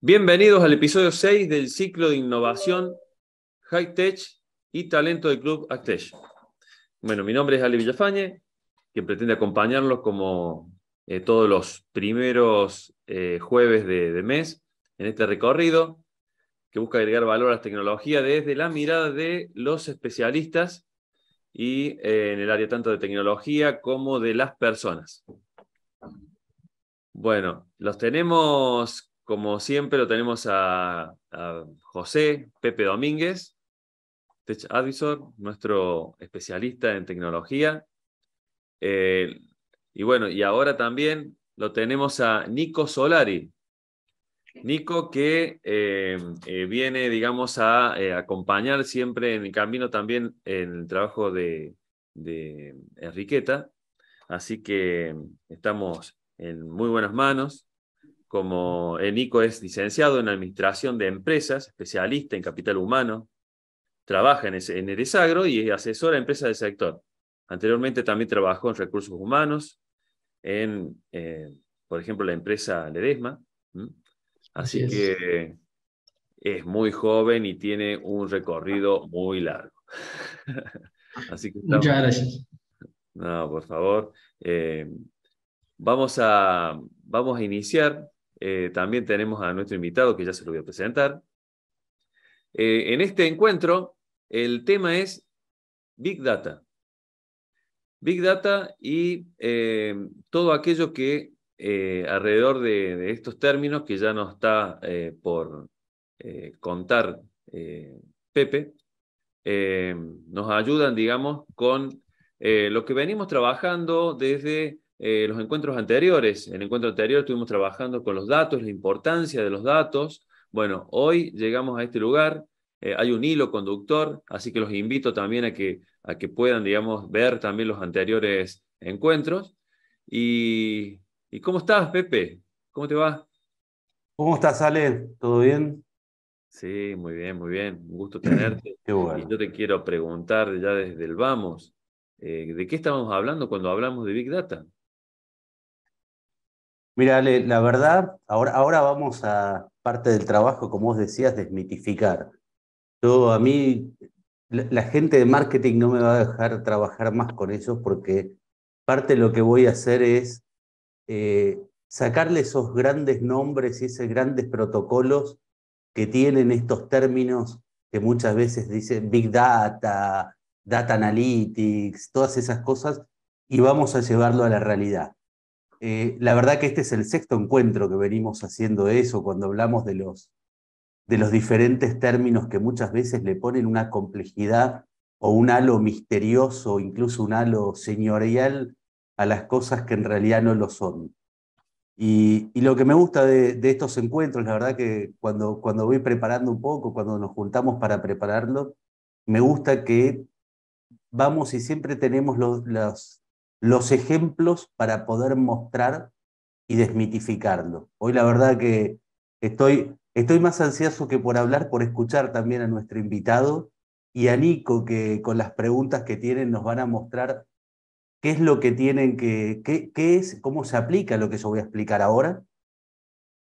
Bienvenidos al episodio 6 del ciclo de innovación, High Tech y talento del Club Actech. Bueno, mi nombre es Ale Villafañe, que pretende acompañarlos como todos los primeros jueves de mes en este recorrido que busca agregar valor a la tecnología desde la mirada de los especialistas y en el área tanto de tecnología como de las personas. Bueno, los tenemos, como siempre, lo tenemos a José Pepe Domínguez, Tech Advisor, nuestro especialista en tecnología. Y bueno, y ahora también lo tenemos a Nico Solari. Nico que viene, digamos, a acompañar siempre en el camino también en el trabajo de Enriqueta. Así que estamos en muy buenas manos. Como Nico es licenciado en Administración de Empresas, especialista en capital humano, trabaja en Eresagro y es asesor a empresas del sector. Anteriormente también trabajó en recursos humanos, por ejemplo, la empresa Ledesma. Así Así es. que es muy joven y tiene un recorrido muy largo. Así que estamos... Muchas gracias. No, por favor. Vamos a iniciar. También tenemos a nuestro invitado, que ya se lo voy a presentar. En este encuentro, el tema es Big Data. Big Data y todo aquello que alrededor de estos términos que ya nos está por contar Pepe, nos ayudan, digamos, con lo que venimos trabajando desde los encuentros anteriores. En el encuentro anterior estuvimos trabajando con los datos, la importancia de los datos. Bueno, hoy llegamos a este lugar, hay un hilo conductor, así que los invito también a que puedan, digamos, ver también los anteriores encuentros. ¿Y, y cómo estás, Pepe? ¿Cómo te va? ¿Cómo estás, Ale? ¿Todo bien? Sí, muy bien, muy bien. Un gusto tenerte. Qué Y yo bueno. te quiero preguntar ya desde el vamos, ¿de qué estábamos hablando cuando hablamos de Big Data? Mira, Ale, la verdad, ahora vamos a parte del trabajo, como vos decías, desmitificar. A mí, la gente de marketing no me va a dejar trabajar más con ellos porque parte de lo que voy a hacer es sacarle esos grandes nombres y esos grandes protocolos que tienen estos términos que muchas veces dicen Big Data, Data Analytics, todas esas cosas, y vamos a llevarlo a la realidad. La verdad que este es el sexto encuentro que venimos haciendo eso, cuando hablamos de los diferentes términos que muchas veces le ponen una complejidad o un halo misterioso, incluso un halo señorial a las cosas que en realidad no lo son. Y lo que me gusta de estos encuentros, la verdad que cuando voy preparando un poco, cuando nos juntamos para prepararlo, me gusta que vamos y siempre tenemos los ejemplos para poder mostrar y desmitificarlo. Hoy la verdad que estoy más ansioso que por hablar, por escuchar también a nuestro invitado y a Nico, que con las preguntas que tienen nos van a mostrar qué es lo que tienen qué es, cómo se aplica lo que yo voy a explicar ahora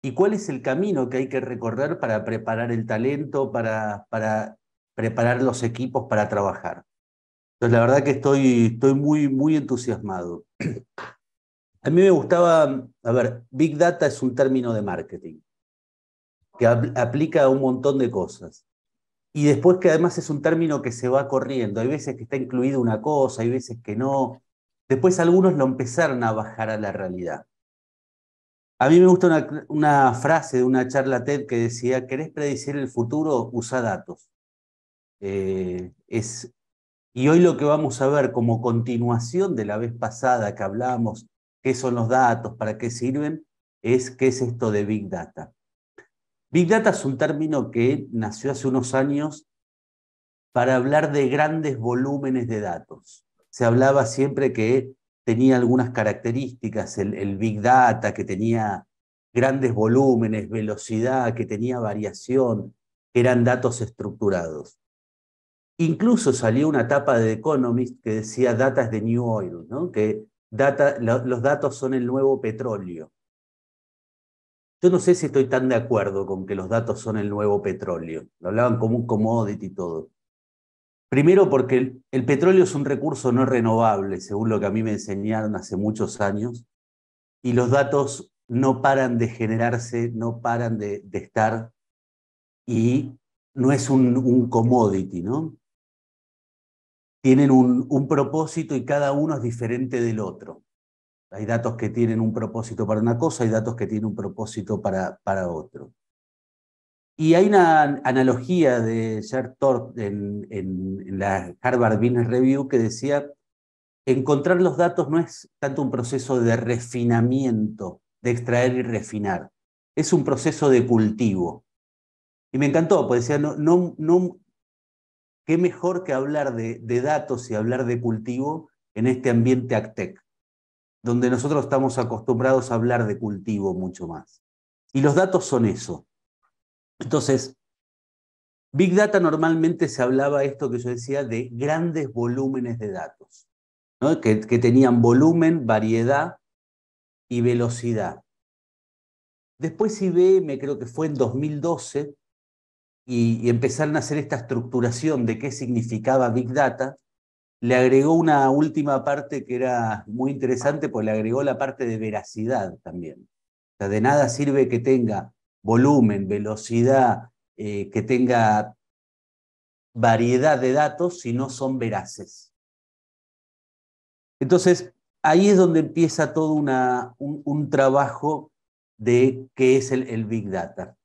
y cuál es el camino que hay que recorrer para preparar el talento, para preparar los equipos para trabajar. Entonces, la verdad que estoy muy, muy entusiasmado. A mí me gustaba, a ver, Big Data es un término de marketing que aplica a un montón de cosas. Y después que además es un término que se va corriendo. Hay veces que está incluido una cosa, hay veces que no. Después algunos lo empezaron a bajar a la realidad. A mí me gusta una frase de una charla TED que decía, ¿querés predecir el futuro? Usa datos. Eh, es, y hoy lo que vamos a ver como continuación de la vez pasada que hablamos, qué son los datos, para qué sirven, es qué es esto de Big Data. Big Data es un término que nació hace unos años para hablar de grandes volúmenes de datos. Se hablaba siempre que tenía algunas características, el Big Data, que tenía grandes volúmenes, velocidad, que tenía variación, que eran datos estructurados. Incluso salió una etapa de The Economist que decía data is the new oil, ¿no? Que los datos son el nuevo petróleo. Yo no sé si estoy tan de acuerdo con que los datos son el nuevo petróleo. Lo hablaban como un commodity y todo. Primero porque el petróleo es un recurso no renovable, según lo que a mí me enseñaron hace muchos años, y los datos no paran de generarse, no paran de estar, y no es un commodity, ¿no? Tienen un propósito y cada uno es diferente del otro. Hay datos que tienen un propósito para una cosa, hay datos que tienen un propósito para otro. Y hay una analogía de Jared Thorpe en la Harvard Business Review que decía, encontrar los datos no es tanto un proceso de refinamiento, de extraer y refinar, es un proceso de cultivo. Y me encantó, pues decía, qué mejor que hablar de datos y hablar de cultivo en este ambiente AgTech, donde nosotros estamos acostumbrados a hablar de cultivo mucho más. Y los datos son eso. Entonces, Big Data normalmente se hablaba esto que yo decía de grandes volúmenes de datos, ¿no? que tenían volumen, variedad y velocidad. Después IBM, creo que fue en 2012, y empezaron a hacer esta estructuración de qué significaba Big Data, le agregó una última parte que era muy interesante, pues le agregó la parte de veracidad también. O sea, de nada sirve que tenga volumen, velocidad, que tenga variedad de datos si no son veraces. Entonces, ahí es donde empieza todo un trabajo de qué es el Big Data.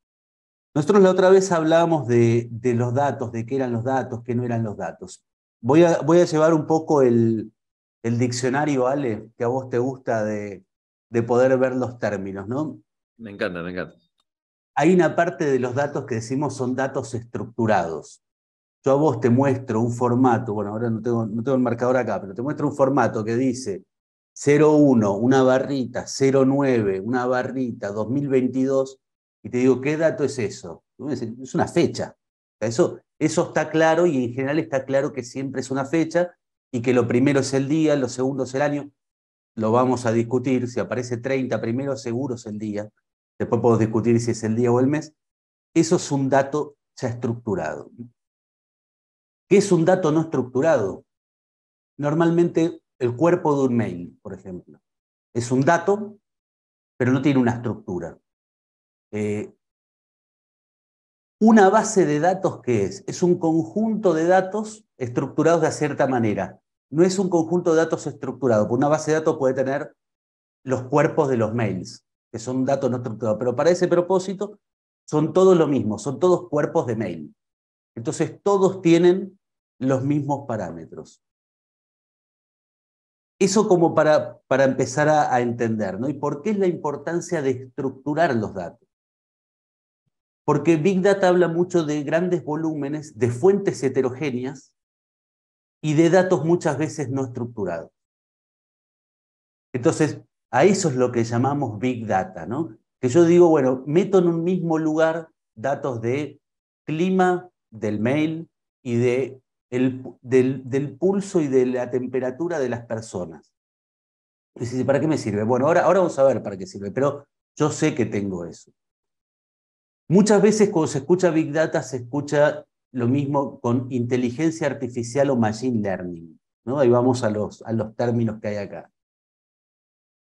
Nosotros la otra vez hablábamos de los datos, de qué eran los datos, qué no eran los datos. Voy a llevar un poco el diccionario, Ale, que a vos te gusta de poder ver los términos, ¿no? Me encanta, me encanta. Hay una parte de los datos que decimos son datos estructurados. Yo a vos te muestro un formato, bueno, ahora no tengo el marcador acá, pero te muestro un formato que dice 01, una barrita, 09, una barrita, 2022, y te digo, ¿qué dato es eso? Es una fecha. Eso está claro y en general está claro que siempre es una fecha y que lo primero es el día, lo segundo es el año. Lo vamos a discutir, si aparece 30 primero seguro es el día, después podemos discutir si es el día o el mes. Eso es un dato ya estructurado. ¿Qué es un dato no estructurado? Normalmente el cuerpo de un mail, por ejemplo. Es un dato, pero no tiene una estructura. Una base de datos, ¿qué es? Es un conjunto de datos estructurados de cierta manera. No es un conjunto de datos estructurado, porque una base de datos puede tener los cuerpos de los mails, que son datos no estructurados, pero para ese propósito son todos lo mismo, son todos cuerpos de mail. Entonces todos tienen los mismos parámetros. Eso como para empezar a entender, ¿no? ¿Y por qué es la importancia de estructurar los datos? Porque Big Data habla mucho de grandes volúmenes, de fuentes heterogéneas y de datos muchas veces no estructurados. Entonces, a eso es lo que llamamos Big Data, ¿no? Que yo digo, bueno, meto en un mismo lugar datos de clima, del mail y del pulso y de la temperatura de las personas. Y dice, ¿para qué me sirve? Bueno, ahora vamos a ver para qué sirve, pero yo sé que tengo eso. Muchas veces cuando se escucha Big Data se escucha lo mismo con inteligencia artificial o machine learning, ¿no? Ahí vamos a los términos que hay acá.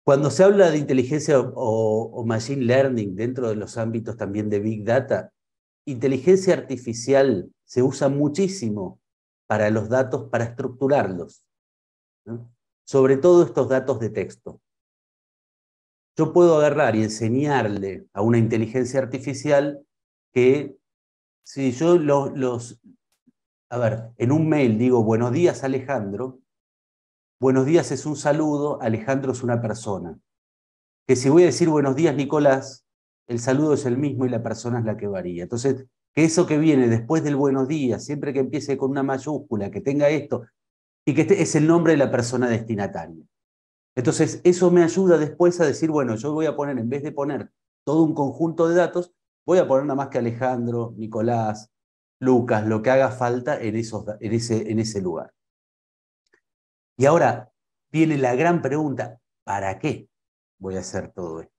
Cuando se habla de inteligencia o machine learning dentro de los ámbitos también de Big Data, inteligencia artificial se usa muchísimo para los datos, para estructurarlos, ¿no? Sobre todo estos datos de texto. Yo puedo agarrar y enseñarle a una inteligencia artificial que si yo a ver, en un mail digo, buenos días Alejandro, buenos días es un saludo, Alejandro es una persona. Que si voy a decir buenos días Nicolás, el saludo es el mismo y la persona es la que varía. Entonces, que eso que viene después del buenos días, siempre que empiece con una mayúscula, que tenga esto, y que es el nombre de la persona destinataria. Entonces, eso me ayuda después a decir, bueno, yo voy a poner, en vez de poner todo un conjunto de datos, voy a poner nada más que Alejandro, Nicolás, Lucas, lo que haga falta en ese lugar. Y ahora viene la gran pregunta, ¿para qué voy a hacer todo esto?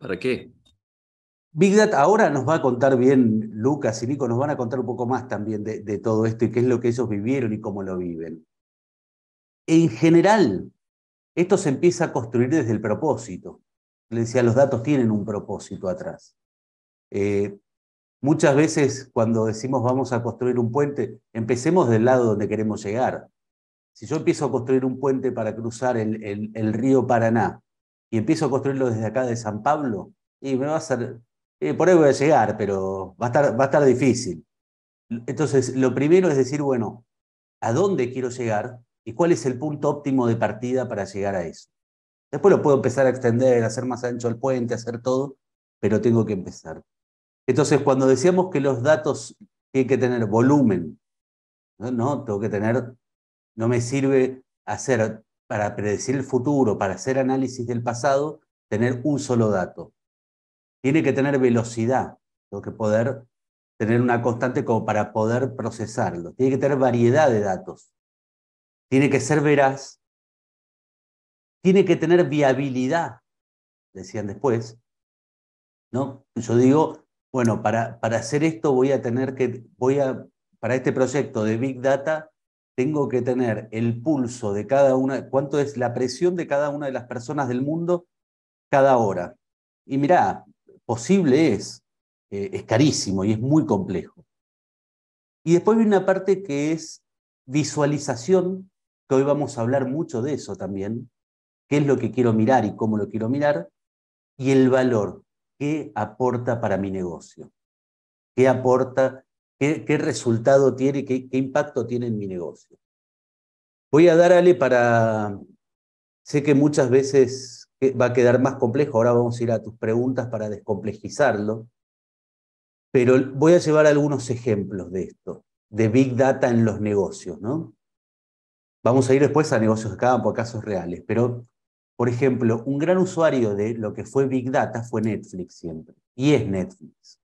¿Para qué? Big Data, ahora nos va a contar bien Lucas y Nico, nos van a contar un poco más también de todo esto y qué es lo que ellos vivieron y cómo lo viven. En general, esto se empieza a construir desde el propósito. Le decía, los datos tienen un propósito atrás. Eh, Muchas veces cuando decimos vamos a construir un puente, empecemos del lado donde queremos llegar. Si yo empiezo a construir un puente para cruzar el río Paraná y empiezo a construirlo desde acá de San Pablo, y me va a hacer, por ahí voy a llegar, pero va a estar difícil. Entonces, lo primero es decir, bueno, ¿a dónde quiero llegar y cuál es el punto óptimo de partida para llegar a eso? Después lo puedo empezar a extender, a hacer más ancho el puente, a hacer todo, pero tengo que empezar. Entonces, cuando decíamos que los datos tienen que tener volumen, no, tengo que tener, no me sirve hacer, para predecir el futuro, para hacer análisis del pasado, tener un solo dato. Tiene que tener velocidad, tengo que poder tener una constante como para poder procesarlo. Tiene que tener variedad de datos. Tiene que ser veraz. Tiene que tener viabilidad, decían después, ¿no? Yo digo, bueno, para hacer esto para este proyecto de Big Data, tengo que tener el pulso de cada una, cuánto es la presión de cada una de las personas del mundo cada hora. Y mirá, posible es carísimo y es muy complejo. Y después viene una parte que es visualización, que hoy vamos a hablar mucho de eso también, qué es lo que quiero mirar y cómo lo quiero mirar, y el valor, qué aporta para mi negocio, qué aporta, qué resultado tiene, qué impacto tiene en mi negocio. Voy a dar, Ale, sé que muchas veces va a quedar más complejo, ahora vamos a ir a tus preguntas para descomplejizarlo, pero voy a llevar algunos ejemplos de esto, de Big Data en los negocios, ¿no? Vamos a ir después a negocios de campo, a casos reales, pero, por ejemplo, un gran usuario de lo que fue Big Data fue Netflix siempre, y es Netflix.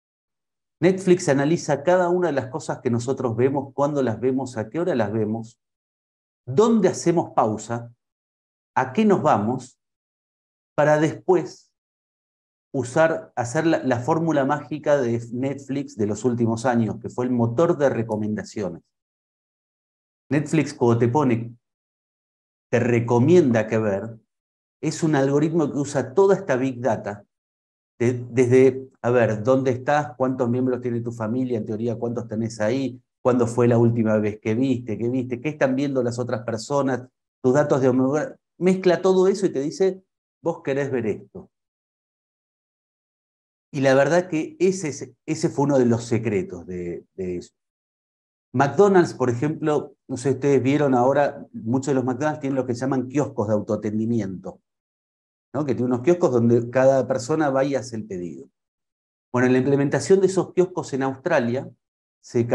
Netflix analiza cada una de las cosas que nosotros vemos, cuándo las vemos, a qué hora las vemos, dónde hacemos pausa, a qué nos vamos, para después hacer la fórmula mágica de Netflix de los últimos años, que fue el motor de recomendaciones. Netflix, cuando te recomienda qué ver, es un algoritmo que usa toda esta Big Data, desde, a ver, ¿dónde estás? ¿Cuántos miembros tiene tu familia? En teoría, ¿cuántos tenés ahí? ¿Cuándo fue la última vez que viste? ¿Qué viste? ¿Qué están viendo las otras personas? Tus datos de demográficos. Mezcla todo eso y te dice, vos querés ver esto. Y la verdad que ese fue uno de los secretos de eso. McDonald's, por ejemplo, no sé si ustedes vieron ahora, muchos de los McDonald's tienen lo que se llaman kioscos de autoatendimiento, ¿no? Que tiene unos kioscos donde cada persona va y hace el pedido. Bueno, en la implementación de esos kioscos en Australia, se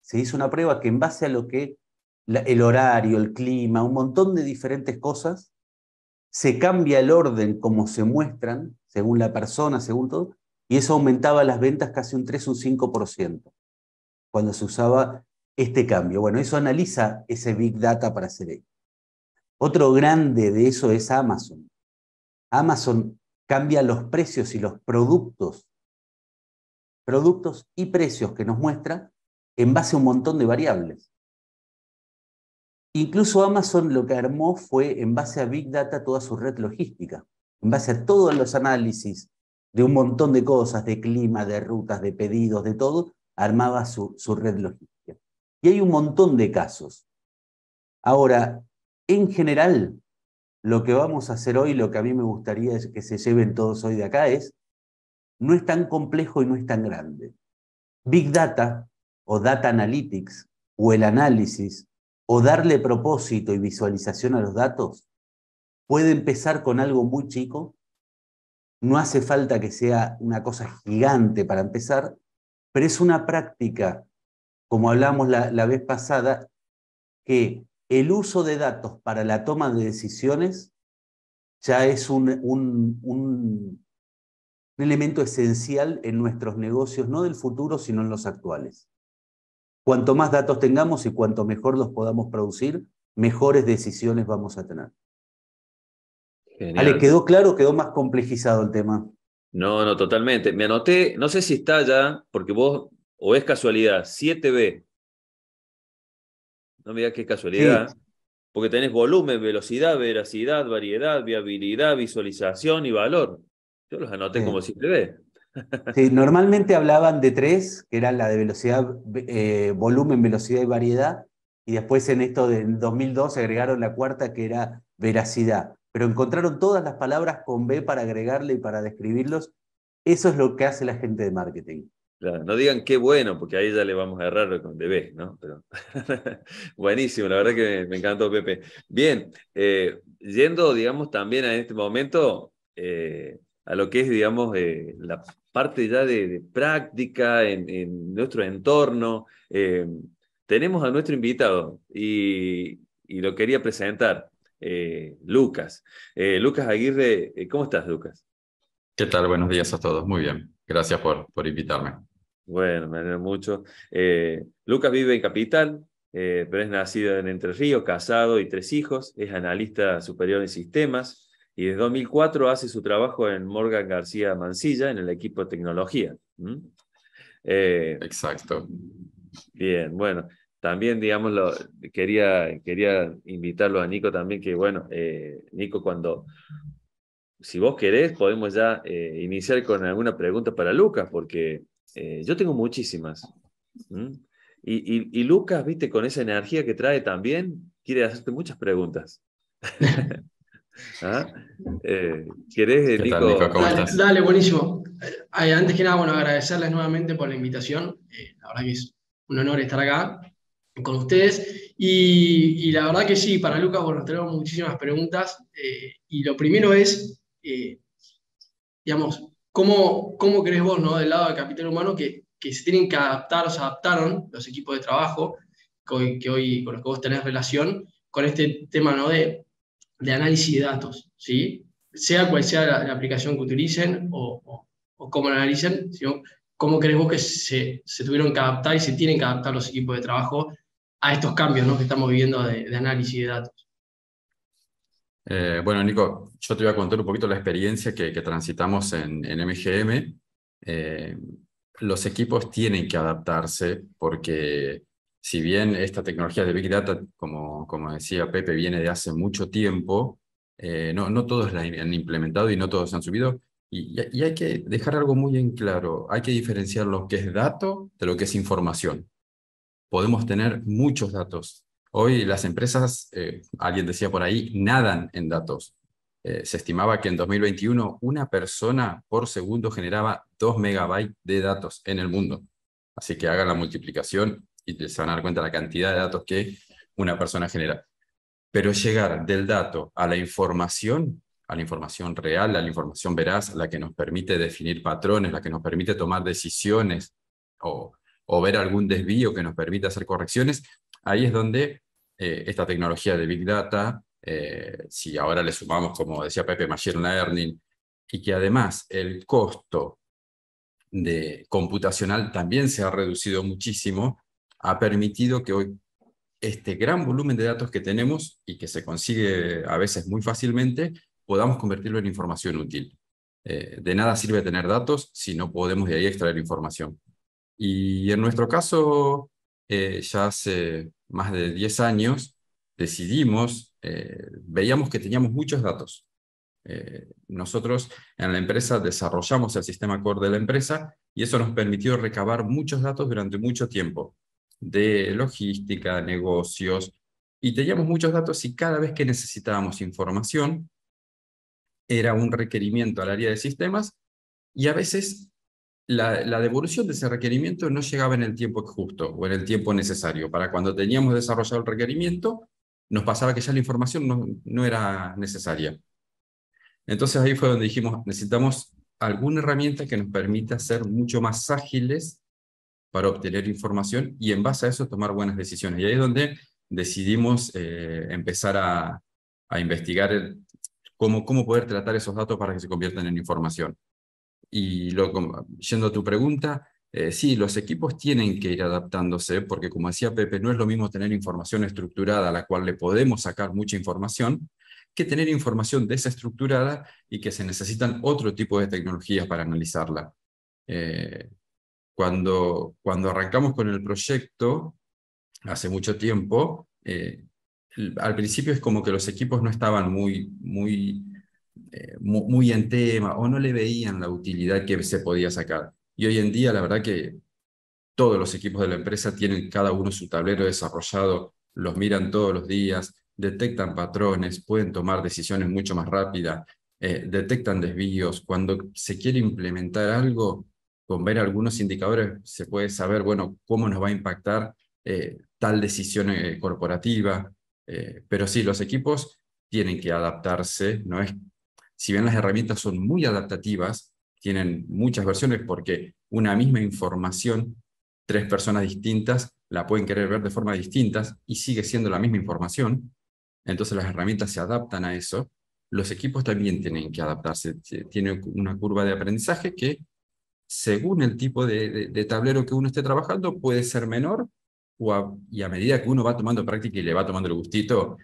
se hizo una prueba que en base a lo que el horario, el clima, un montón de diferentes cosas, se cambia el orden como se muestran, según la persona, según todo, y eso aumentaba las ventas casi un 3 o un 5% cuando se usaba este cambio. Bueno, eso analiza ese Big Data para hacer esto. Otro grande de eso es Amazon. Amazon cambia los precios y los productos y precios que nos muestra en base a un montón de variables. Incluso Amazon lo que armó fue, en base a Big Data, toda su red logística, en base a todos los análisis de un montón de cosas, de clima, de rutas, de pedidos, de todo, armaba su red logística. Y hay un montón de casos. Ahora, en general, lo que vamos a hacer hoy, lo que a mí me gustaría es que se lleven todos hoy de acá no es tan complejo y no es tan grande. Big Data o Data Analytics o el análisis o darle propósito y visualización a los datos puede empezar con algo muy chico. No hace falta que sea una cosa gigante para empezar, pero es una práctica, como hablamos la vez pasada, que el uso de datos para la toma de decisiones ya es un elemento esencial en nuestros negocios, no del futuro, sino en los actuales. Cuanto más datos tengamos y cuanto mejor los podamos producir, mejores decisiones vamos a tener. Ale, Genial. ¿quedó claro o quedó más complejizado el tema? No, no, totalmente. Me anoté, no sé si está ya, porque vos, o es casualidad, 7B, no me digas qué Sí, casualidad, porque tenés volumen, velocidad, veracidad, variedad, viabilidad, visualización y valor. Yo los anoté como sí. 7B. Sí, normalmente hablaban de tres, que eran la de velocidad, volumen, velocidad y variedad, y después en esto del 2002 agregaron la cuarta que era veracidad, pero encontraron todas las palabras con B para agregarle y para describirlos. Eso es lo que hace la gente de marketing. Claro, no digan qué bueno, porque ahí ya le vamos a errar con DB, ¿no? Pero buenísimo, la verdad que me encantó, Pepe. Bien, yendo, digamos, también a este momento a lo que es, digamos, la parte ya de práctica en nuestro entorno. Tenemos a nuestro invitado y lo quería presentar, Lucas. Lucas Aguirre, ¿cómo estás, Lucas? ¿Qué tal? Buenos días a todos. Muy bien. Gracias por invitarme. Bueno, me alegro mucho. Lucas vive en Capital, pero es nacido en Entre Ríos, casado y 3 hijos. Es analista superior en sistemas y desde 2004 hace su trabajo en Morgan García Mansilla en el equipo de tecnología. ¿Mm? Eh, Exacto. Bien, bueno, también, digamos, quería invitarlo a Nico también, que bueno, Nico, si vos querés, podemos ya iniciar con alguna pregunta para Lucas, porque yo tengo muchísimas. ¿Mm? Y Lucas, viste, con esa energía que trae también, quiere hacerte muchas preguntas. ¿Ah? ¿Querés, ¿Qué tal, Nico? Nico? ¿Cómo Dale, estás? dale, buenísimo. Antes que nada, bueno, agradecerles nuevamente por la invitación. La verdad que es un honor estar acá con ustedes. Y la verdad que sí, para Lucas, bueno, tenemos muchísimas preguntas. Y lo primero es, digamos, ¿cómo crees vos, ¿no? Del lado del capital humano, que se tienen que adaptar, o se adaptaron los equipos de trabajo que hoy con los que vos tenés relación, con este tema, ¿no? De análisis de datos, ¿sí? Sea cual sea la aplicación que utilicen o cómo la analicen, sino cómo crees vos que se tuvieron que adaptar y se tienen que adaptar los equipos de trabajo a estos cambios, ¿no? Que estamos viviendo de análisis de datos. Bueno, Nico, yo te voy a contar un poquito la experiencia que transitamos en MGM. Eh, los equipos tienen que adaptarse porque si bien esta tecnología de Big Data, como decía Pepe, viene de hace mucho tiempo, no todos la han implementado y no todos han subido. Y hay que dejar algo muy en claro. Hay que diferenciar lo que es dato de lo que es información. Podemos tener muchos datos. Hoy las empresas, alguien decía por ahí, nadan en datos. Se estimaba que en 2021 una persona por segundo generaba 2 megabytes de datos en el mundo. Así que hagan la multiplicación y se van a dar cuenta de la cantidad de datos que una persona genera. Pero llegar del dato a la información real, a la información veraz, la que nos permite definir patrones, la que nos permite tomar decisiones o, o ver algún desvío que nos permita hacer correcciones, ahí es donde esta tecnología de Big Data, si ahora le sumamos, como decía Pepe, Machine Learning, y que además el costo computacional también se ha reducido muchísimo, ha permitido que hoy este gran volumen de datos que tenemos y que se consigue a veces muy fácilmente, podamos convertirlo en información útil. De nada sirve tener datos si no podemos de ahí extraer información. Y en nuestro caso, ya hace más de 10 años, decidimos, veíamos que teníamos muchos datos. Nosotros en la empresa desarrollamos el sistema core de la empresa y eso nos permitió recabar muchos datos durante mucho tiempo, de logística, negocios, y teníamos muchos datos y cada vez que necesitábamos información era un requerimiento al área de sistemas y a veces la devolución de ese requerimiento no llegaba en el tiempo justo o en el tiempo necesario. Para cuando teníamos desarrollado el requerimiento, nos pasaba que ya la información no era necesaria. Entonces ahí fue donde dijimos, necesitamos alguna herramienta que nos permita ser mucho más ágiles para obtener información y en base a eso tomar buenas decisiones. Y ahí es donde decidimos empezar a investigar cómo poder tratar esos datos para que se conviertan en información. Y yendo a tu pregunta, sí, los equipos tienen que ir adaptándose, porque como decía Pepe, no es lo mismo tener información estructurada a la cual le podemos sacar mucha información, que tener información desestructurada y que se necesitan otro tipo de tecnologías para analizarla. Cuando arrancamos con el proyecto, hace mucho tiempo, al principio es como que los equipos no estaban muy en tema o no le veían la utilidad que se podía sacar. Y hoy en día, la verdad que todos los equipos de la empresa tienen cada uno su tablero desarrollado, los miran todos los días, detectan patrones, pueden tomar decisiones mucho más rápidas, detectan desvíos. Cuando se quiere implementar algo, con ver algunos indicadores se puede saber, bueno, cómo nos va a impactar tal decisión corporativa. Pero sí, los equipos tienen que adaptarse, no es, si bien las herramientas son muy adaptativas, tienen muchas versiones porque una misma información, 3 personas distintas la pueden querer ver de forma distintas y sigue siendo la misma información. Entonces las herramientas se adaptan a eso. Los equipos también tienen que adaptarse. Tiene una curva de aprendizaje que, según el tipo de tablero que uno esté trabajando, puede ser menor y a medida que uno va tomando práctica y le va tomando el gustito,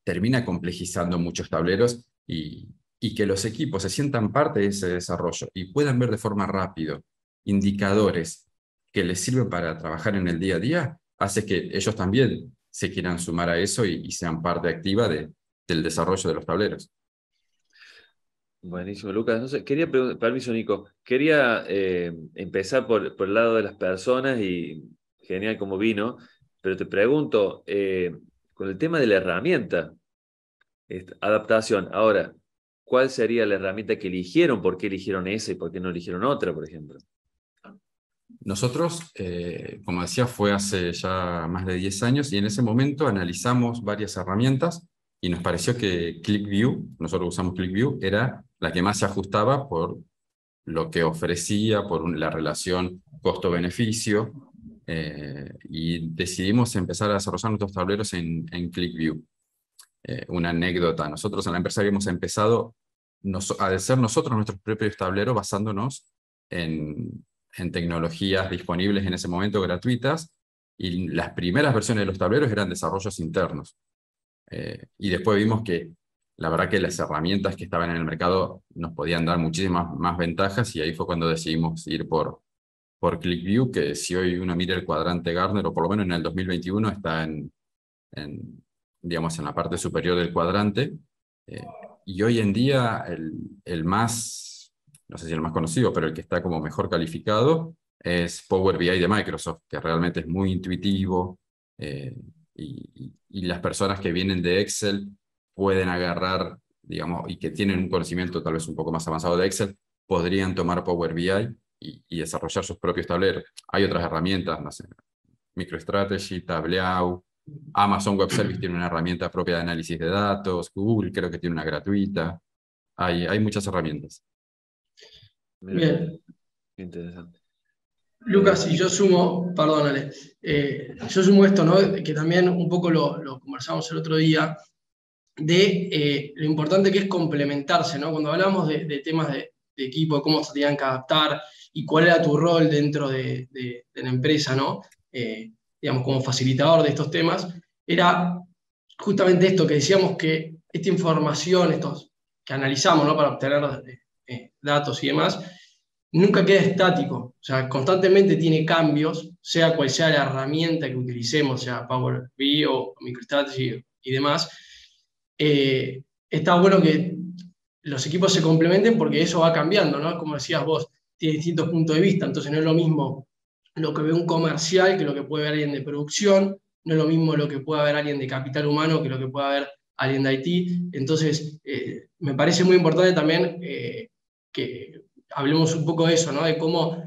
termina complejizando muchos tableros y que los equipos se sientan parte de ese desarrollo y puedan ver de forma rápida indicadores que les sirven para trabajar en el día a día, hace que ellos también se quieran sumar a eso y sean parte activa del desarrollo de los tableros. Buenísimo, Lucas. No sé, quería permiso, Nico. Quería empezar por el lado de las personas y genial como vino, pero te pregunto, con el tema de la herramienta, adaptación, ahora, ¿cuál sería la herramienta que eligieron? ¿Por qué eligieron esa y por qué no eligieron otra, por ejemplo? Nosotros, como decía, fue hace ya más de 10 años y en ese momento analizamos varias herramientas y nos pareció que QlikView, nosotros usamos QlikView, era la que más se ajustaba por lo que ofrecía, por la relación costo-beneficio, y decidimos empezar a desarrollar nuestros tableros en QlikView. Una anécdota, nosotros en la empresa habíamos empezado a hacer nosotros nuestros propios tableros basándonos en tecnologías disponibles en ese momento gratuitas, y las primeras versiones de los tableros eran desarrollos internos. Y después vimos que la verdad que las herramientas que estaban en el mercado nos podían dar muchísimas más ventajas, y ahí fue cuando decidimos ir por QlikView, que si hoy uno mira el cuadrante Gartner, o por lo menos en el 2021, está digamos, en la parte superior del cuadrante. Y hoy en día el más, no sé si el más conocido, pero el que está como mejor calificado es Power BI de Microsoft, que realmente es muy intuitivo, y las personas que vienen de Excel pueden agarrar, digamos, y que tienen un conocimiento tal vez un poco más avanzado de Excel, podrían tomar Power BI y desarrollar sus propios tableros. Hay otras herramientas, no sé, MicroStrategy, Tableau, Amazon Web Service tiene una herramienta propia de análisis de datos, Google creo que tiene una gratuita, hay muchas herramientas. Bien. Interesante. Lucas, y yo sumo, perdónale, yo sumo esto, ¿no? Que también un poco lo conversamos el otro día, de lo importante que es complementarse, ¿no? Cuando hablamos de temas de equipo, de cómo se tenían que adaptar y cuál era tu rol dentro de la empresa, ¿no? Digamos, como facilitador de estos temas, era justamente esto que decíamos, que esta información, estos que analizamos, ¿no? Para obtener datos y demás, nunca queda estático, o sea, constantemente tiene cambios, sea cual sea la herramienta que utilicemos, sea Power BI o MicroStrategy y demás. Está bueno que los equipos se complementen porque eso va cambiando, ¿no? Como decías vos, tiene distintos puntos de vista, entonces no es lo mismo lo que ve un comercial que lo que puede ver alguien de producción, no es lo mismo lo que puede ver alguien de capital humano que lo que puede ver alguien de IT. Entonces, me parece muy importante también que hablemos un poco de eso, ¿no? De cómo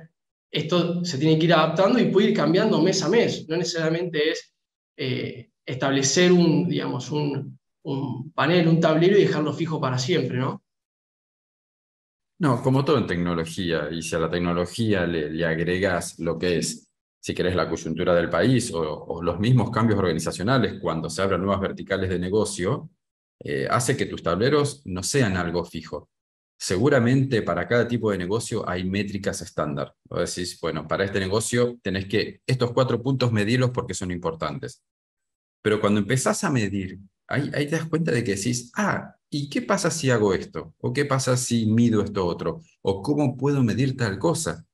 esto se tiene que ir adaptando y puede ir cambiando mes a mes. No necesariamente es establecer digamos, un panel, un tablero y dejarlo fijo para siempre, ¿no? No, como todo en tecnología, y si a la tecnología le agregas lo que es, si querés, la coyuntura del país o los mismos cambios organizacionales cuando se abren nuevas verticales de negocio, hace que tus tableros no sean algo fijo. Seguramente para cada tipo de negocio hay métricas estándar. Vos decís, bueno, para este negocio tenés que estos 4 puntos medirlos porque son importantes. Pero cuando empezás a medir ahí te das cuenta de que decís, ¿y qué pasa si hago esto? ¿O qué pasa si mido esto otro? ¿O cómo puedo medir tal cosa?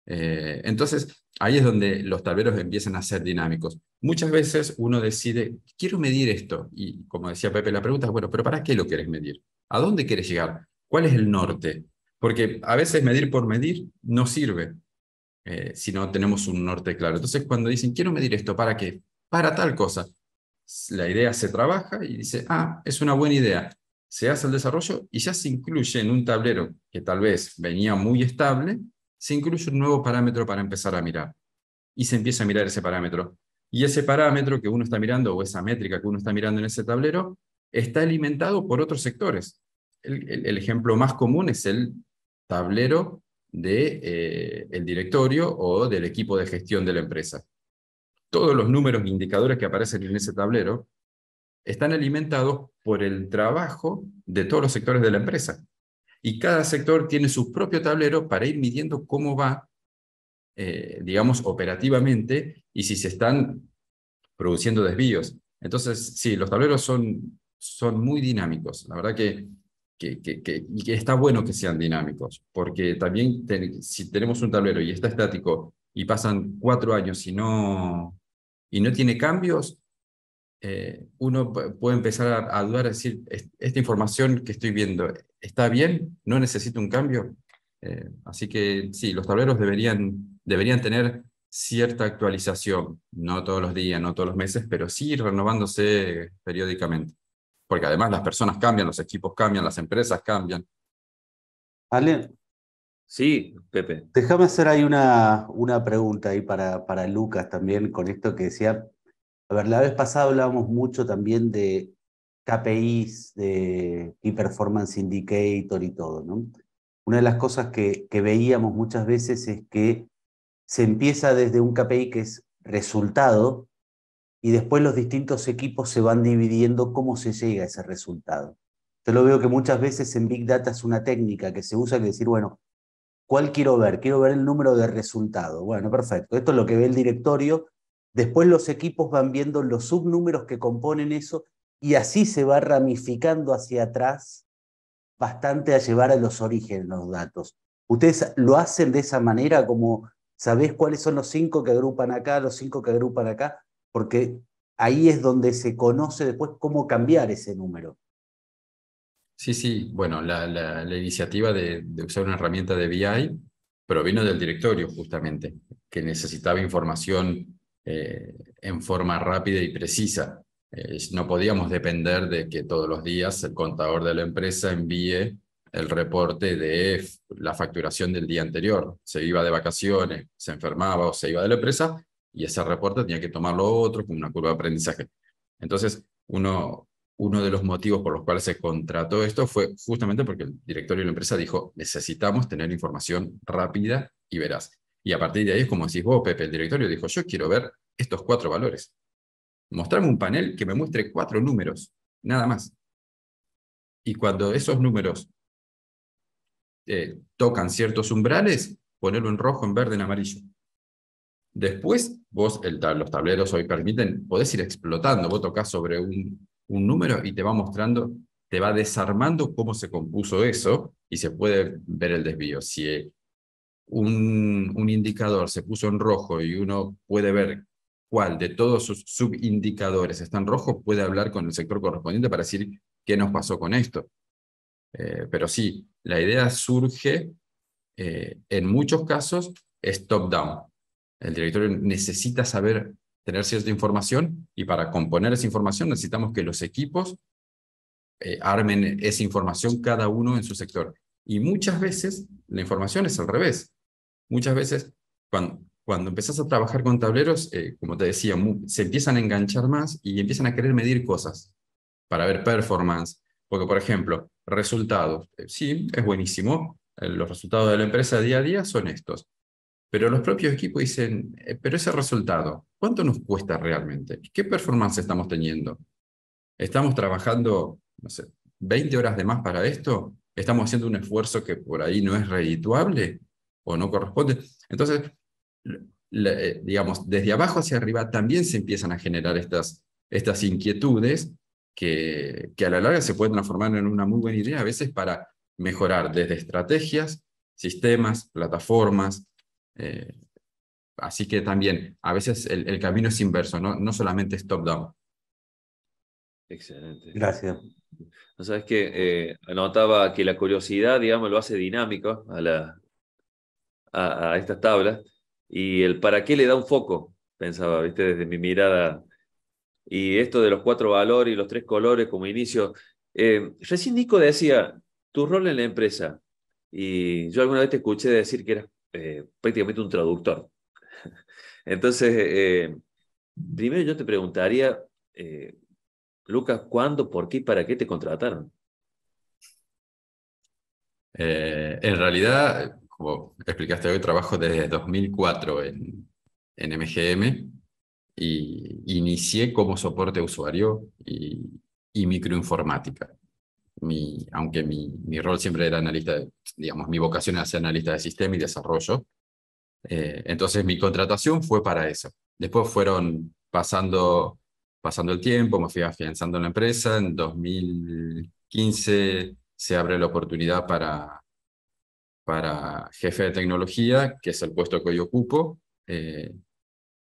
Entonces, ahí es donde los tableros empiezan a ser dinámicos. Muchas veces uno decide, quiero medir esto, y como decía Pepe, la pregunta es, bueno, ¿pero para qué lo querés medir? ¿A dónde quieres llegar? ¿Cuál es el norte? Porque a veces medir por medir no sirve si no tenemos un norte claro. Entonces, cuando dicen, quiero medir esto, ¿para qué? Para tal cosa. La idea se trabaja y dice, es una buena idea. Se hace el desarrollo y ya se incluye en un tablero que tal vez venía muy estable, se incluye un nuevo parámetro para empezar a mirar. Y se empieza a mirar ese parámetro. Y ese parámetro que uno está mirando, o esa métrica que uno está mirando en ese tablero, está alimentado por otros sectores. El ejemplo más común es el tablero del directorio o del equipo de gestión de la empresa. Todos los números e indicadores que aparecen en ese tablero están alimentados por el trabajo de todos los sectores de la empresa. Y cada sector tiene su propio tablero para ir midiendo cómo va, digamos, operativamente, y si se están produciendo desvíos. Entonces, sí, los tableros son muy dinámicos. La verdad y que está bueno que sean dinámicos, porque también si tenemos un tablero y está estático y pasan 4 años y no tiene cambios, uno puede empezar a dudar, a decir, esta información que estoy viendo, ¿está bien? ¿No necesito un cambio? Así que sí, los tableros deberían tener cierta actualización, no todos los días, no todos los meses, pero sí renovándose periódicamente. Porque además las personas cambian, los equipos cambian, las empresas cambian. Ale, Sí, Pepe. déjame hacer ahí una pregunta ahí para Lucas también con esto que decía. A ver, la vez pasada hablábamos mucho también de KPIs, de Key Performance Indicator y todo, ¿no? Una de las cosas que veíamos muchas veces es que se empieza desde un KPI que es resultado y después los distintos equipos se van dividiendo cómo se llega a ese resultado. Yo lo veo que muchas veces en Big Data es una técnica que se usa que decir, bueno, ¿cuál quiero ver? Quiero ver el número de resultado. Bueno, perfecto. Esto es lo que ve el directorio. Después los equipos van viendo los subnúmeros que componen eso y así se va ramificando hacia atrás bastante a llevar a los orígenes los datos. ¿Ustedes lo hacen de esa manera, como sabés cuáles son los 5 que agrupan acá, los 5 que agrupan acá? Porque ahí es donde se conoce después cómo cambiar ese número. Sí, sí, bueno, la iniciativa de usar una herramienta de BI provino del directorio justamente, que necesitaba información en forma rápida y precisa. No podíamos depender de que todos los días el contador de la empresa envíe el reporte de la facturación del día anterior. Se iba de vacaciones, se enfermaba o se iba de la empresa, y ese reporte tenía que tomarlo otro con una curva de aprendizaje. Entonces, uno de los motivos por los cuales se contrató esto fue justamente porque el directorio de la empresa dijo, necesitamos tener información rápida y veraz. Y a partir de ahí, es como decís vos, Pepe, el directorio dijo, yo quiero ver estos 4 valores. Mostrame un panel que me muestre 4 números, nada más. Y cuando esos números tocan ciertos umbrales, ponerlo en rojo, en verde, en amarillo. Después, los tableros hoy permiten, podés ir explotando, vos tocas sobre un número y te va mostrando, te va desarmando cómo se compuso eso y se puede ver el desvío. Si un indicador se puso en rojo y uno puede ver cuál de todos sus subindicadores está en rojo, puede hablar con el sector correspondiente para decir qué nos pasó con esto. Pero sí, la idea surge, en muchos casos, es top-down. El directorio necesita tener cierta información, y para componer esa información necesitamos que los equipos armen esa información cada uno en su sector. Y muchas veces la información es al revés. Muchas veces cuando empezás a trabajar con tableros, como te decía, se empiezan a enganchar más y empiezan a querer medir cosas para ver performance. Porque, por ejemplo, resultados. Sí, es buenísimo. Los resultados de la empresa día a día son estos. Pero los propios equipos dicen, pero ese resultado, ¿cuánto nos cuesta realmente? ¿Qué performance estamos teniendo? ¿Estamos trabajando, no sé, 20 horas de más para esto? ¿Estamos haciendo un esfuerzo que por ahí no es redituable o no corresponde? Entonces, digamos, desde abajo hacia arriba también se empiezan a generar estas inquietudes, que a la larga se pueden transformar en una muy buena idea, a veces para mejorar desde estrategias, sistemas, plataformas. Así que también, a veces el camino es inverso, no solamente es top-down. Excelente. Gracias. ¿No sabes que anotaba que la curiosidad, digamos, lo hace dinámico a estas tablas, y el para qué le da un foco, pensaba, ¿viste? Desde mi mirada. Y esto de los 4 valores y los 3 colores como inicio. Recién Nico decía, tu rol en la empresa. Y yo alguna vez te escuché decir que eras prácticamente un traductor. Entonces, primero yo te preguntaría, Lucas, ¿cuándo, por qué y para qué te contrataron? En realidad, como explicaste hoy, trabajo desde 2004 en MGM y inicié como soporte a usuario y microinformática. Aunque mi rol siempre era analista, digamos, mi vocación era ser analista de sistema y desarrollo. Entonces mi contratación fue para eso. Después fueron pasando el tiempo, me fui afianzando en la empresa. En 2015 se abre la oportunidad para jefe de tecnología, que es el puesto que hoy ocupo.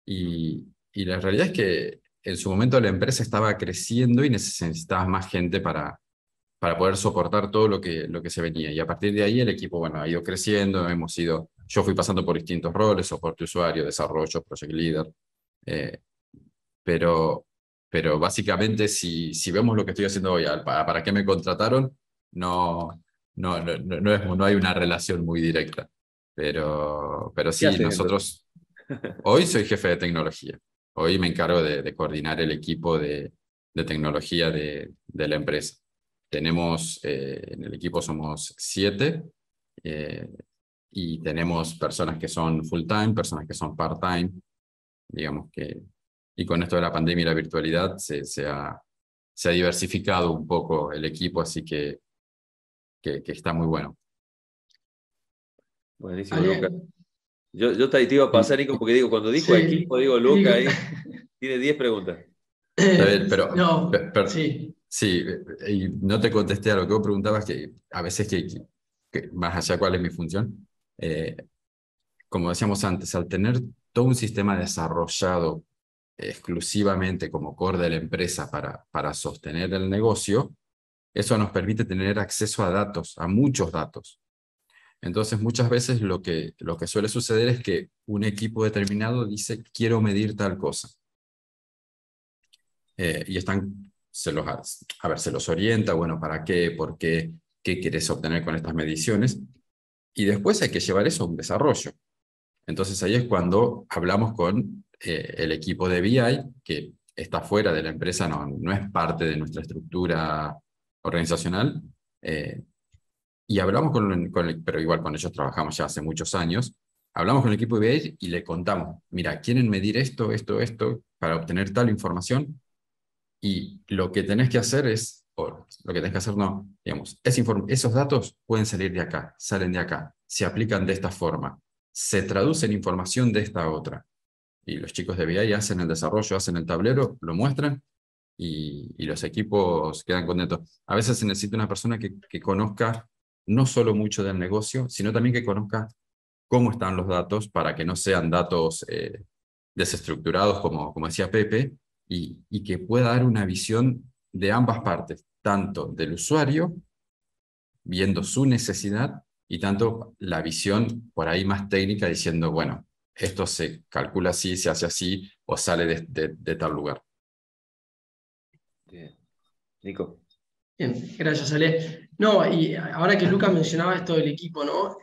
Y la realidad es que en su momento la empresa estaba creciendo y necesitaba más gente para poder soportar todo lo que se venía. Y a partir de ahí el equipo, bueno, ha ido creciendo, yo fui pasando por distintos roles, soporte usuario, desarrollo, project leader, eh, pero, pero básicamente si vemos lo que estoy haciendo hoy, para qué me contrataron, no hay una relación muy directa. Pero ¿Qué sí, haces entonces? nosotros, hoy soy jefe de tecnología. Hoy me encargo de coordinar el equipo de tecnología de la empresa. En el equipo somos 7 eh, y tenemos personas que son full-time, personas que son part-time, digamos que, y con esto de la pandemia y la virtualidad se ha diversificado un poco el equipo, así que está muy bueno. Buenísimo, Ale, Lucas. Yo te iba a pasar, Y, Nico, porque digo, cuando dijo sí, equipo, digo Lucas Nico- ahí, tiene 10 preguntas. está bien, pero, no, pero sí, sí, y no te contesté a lo que vos preguntabas, que a veces más allá cuál es mi función, eh, como decíamos antes, al tener todo un sistema desarrollado exclusivamente como core de la empresa para sostener el negocio, eso nos permite tener acceso a datos, a muchos datos. Entonces, muchas veces lo que suele suceder es que un equipo determinado dice, quiero medir tal cosa. Y se los orienta, bueno, ¿para qué? ¿Por qué? ¿Qué quieres obtener con estas mediciones? Y después hay que llevar eso a un desarrollo. Entonces ahí es cuando hablamos con el equipo de BI, que está fuera de la empresa, no es parte de nuestra estructura organizacional, y hablamos pero igual con ellos trabajamos ya hace muchos años, hablamos con el equipo de BI y le contamos, mira, quieren medir esto, para obtener tal información, y lo que tenés que hacer o lo que tenés que hacer no, digamos, esos datos pueden salir de acá, salen de acá, se aplican de esta forma, se traducen en información de esta otra. Y los chicos de BI hacen el desarrollo, hacen el tablero, lo muestran y los equipos quedan contentos. A veces se necesita una persona que conozca no solo mucho del negocio, sino también que conozca cómo están los datos para que no sean datos desestructurados, como decía Pepe, y que pueda dar una visión de ambas partes, tanto del usuario, viendo su necesidad, y tanto la visión por ahí más técnica, diciendo, bueno, esto se calcula así, se hace así, o sale de tal lugar. Bien. Nico. bien, gracias, Ale. No, y ahora que Lucas mencionaba esto del equipo, ¿no?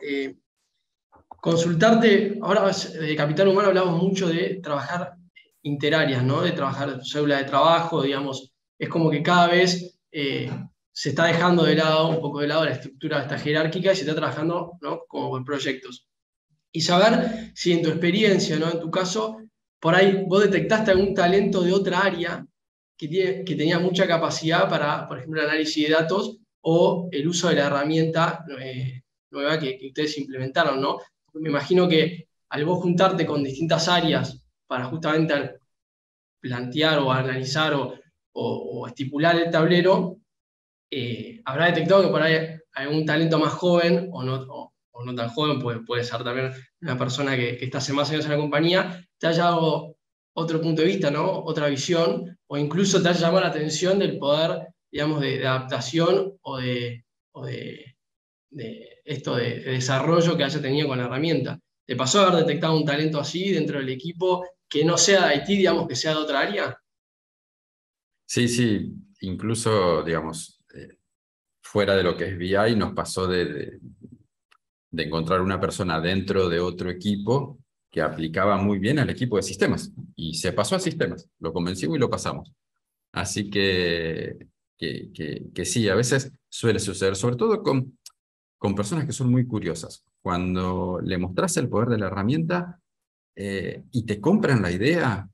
Consultarte, ahora de Capital Humano hablamos mucho de trabajar interáreas, ¿no? De trabajar célula de trabajo, digamos, es como que cada vez se está dejando de lado, un poco de lado la estructura esta jerárquica y se está trabajando, ¿no? Como con proyectos. Y saber si en tu experiencia, ¿no? En tu caso, por ahí vos detectaste algún talento de otra área que tenía mucha capacidad para, por ejemplo, el análisis de datos o el uso de la herramienta nueva que ustedes implementaron, ¿no? Porque me imagino que al vos juntarte con distintas áreas para justamente plantear o analizar o estipular el tablero, habrá detectado que por ahí hay un talento más joven o no tan joven, puede ser también una persona que está hace más años en la compañía, te haya dado otro punto de vista, ¿no? Otra visión, o incluso te haya llamado la atención del poder, digamos, de adaptación de desarrollo que haya tenido con la herramienta. ¿Te pasó haber detectado un talento así dentro del equipo que no sea de IT, digamos, que sea de otra área? Sí, sí, incluso, digamos, fuera de lo que es BI, nos pasó de encontrar una persona dentro de otro equipo que aplicaba muy bien al equipo de sistemas. Y se pasó a sistemas, lo convencimos y lo pasamos. Así que sí, a veces suele suceder, sobre todo con personas que son muy curiosas. Cuando le mostras el poder de la herramienta y te compran la idea,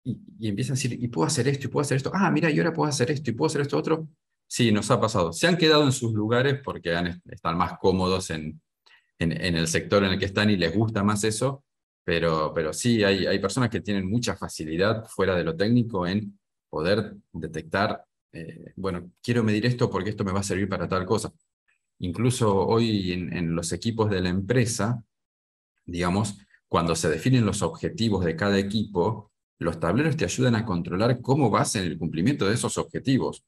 y empiezan a decir, y puedo hacer esto, y puedo hacer esto. Ah, mira, y ahora puedo hacer esto, y puedo hacer esto otro. Sí, nos ha pasado. Se han quedado en sus lugares porque están más cómodos en el sector en el que están y les gusta más eso, pero sí, hay personas que tienen mucha facilidad fuera de lo técnico en poder detectar, bueno, quiero medir esto porque esto me va a servir para tal cosa. Incluso hoy en los equipos de la empresa, digamos, cuando se definen los objetivos de cada equipo, los tableros te ayudan a controlar cómo vas en el cumplimiento de esos objetivos.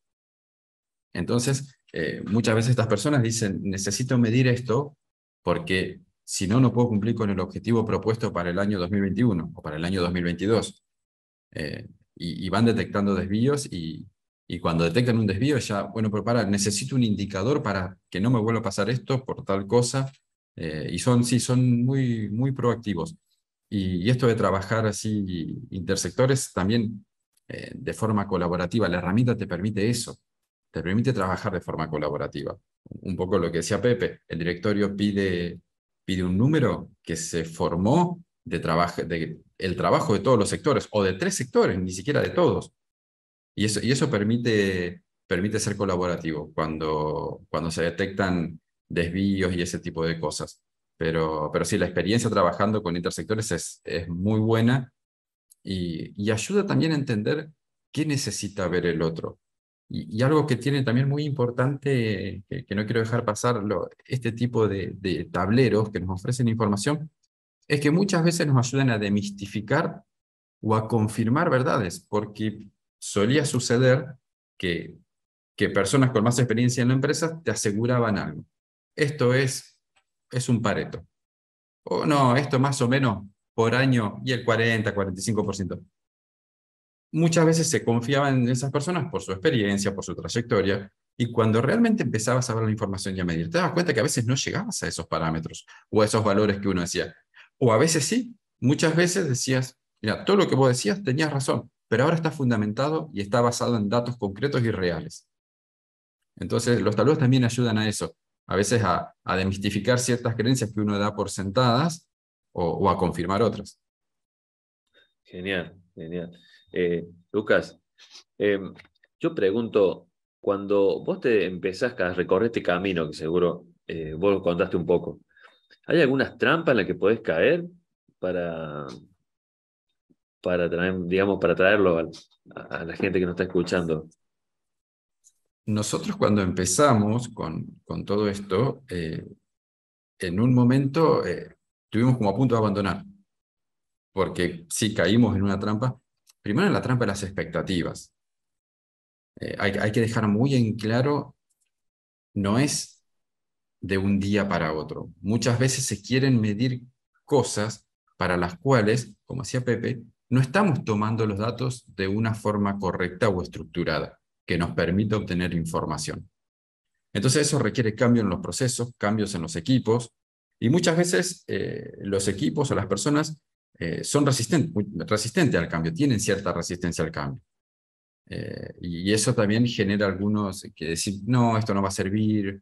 Entonces, muchas veces estas personas dicen, necesito medir esto porque si no, no puedo cumplir con el objetivo propuesto para el año 2021 o para el año 2022. Y van detectando desvíos y cuando detectan un desvío ya, bueno, pero necesito un indicador para que no me vuelva a pasar esto por tal cosa. Y sí, son muy, muy proactivos. Y esto de trabajar así intersectores también de forma colaborativa, la herramienta te permite eso, te permite trabajar de forma colaborativa. Un poco lo que decía Pepe, el directorio pide un número que se formó el trabajo de todos los sectores, o de 3 sectores, ni siquiera de todos. Y eso permite ser colaborativo cuando se detectan desvíos y ese tipo de cosas. Pero sí, la experiencia trabajando con intersectores es muy buena y ayuda también a entender qué necesita ver el otro. Y algo que tiene también muy importante, que no quiero dejar pasar, este tipo de tableros que nos ofrecen información, es que muchas veces nos ayudan a demistificar o a confirmar verdades, porque solía suceder que, que personas con más experiencia en la empresa te aseguraban algo. Esto es un Pareto. O no, esto más o menos por año y el 40-45%. Muchas veces se confiaban en esas personas por su experiencia, por su trayectoria, y cuando realmente empezabas a ver la información y a medir, te dabas cuenta que a veces no llegabas a esos parámetros o a esos valores que uno decía. O a veces sí, muchas veces decías, mira, todo lo que vos decías tenías razón, pero ahora está fundamentado y está basado en datos concretos y reales. Entonces, los tableros también ayudan a eso, a veces a demistificar ciertas creencias que uno da por sentadas o a confirmar otras. Genial, genial. Lucas, yo pregunto, cuando vos te empezás a recorrer este camino, que seguro vos lo contaste un poco, ¿hay algunas trampas en las que podés caer para, para traer, digamos, para traerlo a la gente que nos está escuchando? Nosotros cuando empezamos con todo esto, en un momento estuvimos como a punto de abandonar, porque sí caímos en una trampa, primero en la trampa de las expectativas. Hay que dejar muy en claro, no es de un día para otro. Muchas veces se quieren medir cosas para las cuales, como decía Pepe, no estamos tomando los datos de una forma correcta o estructurada, que nos permita obtener información. Entonces eso requiere cambios en los procesos, cambios en los equipos, y muchas veces los equipos o las personas son resistentes al cambio, tienen cierta resistencia al cambio. Y eso también genera algunos que decir, no, esto no va a servir,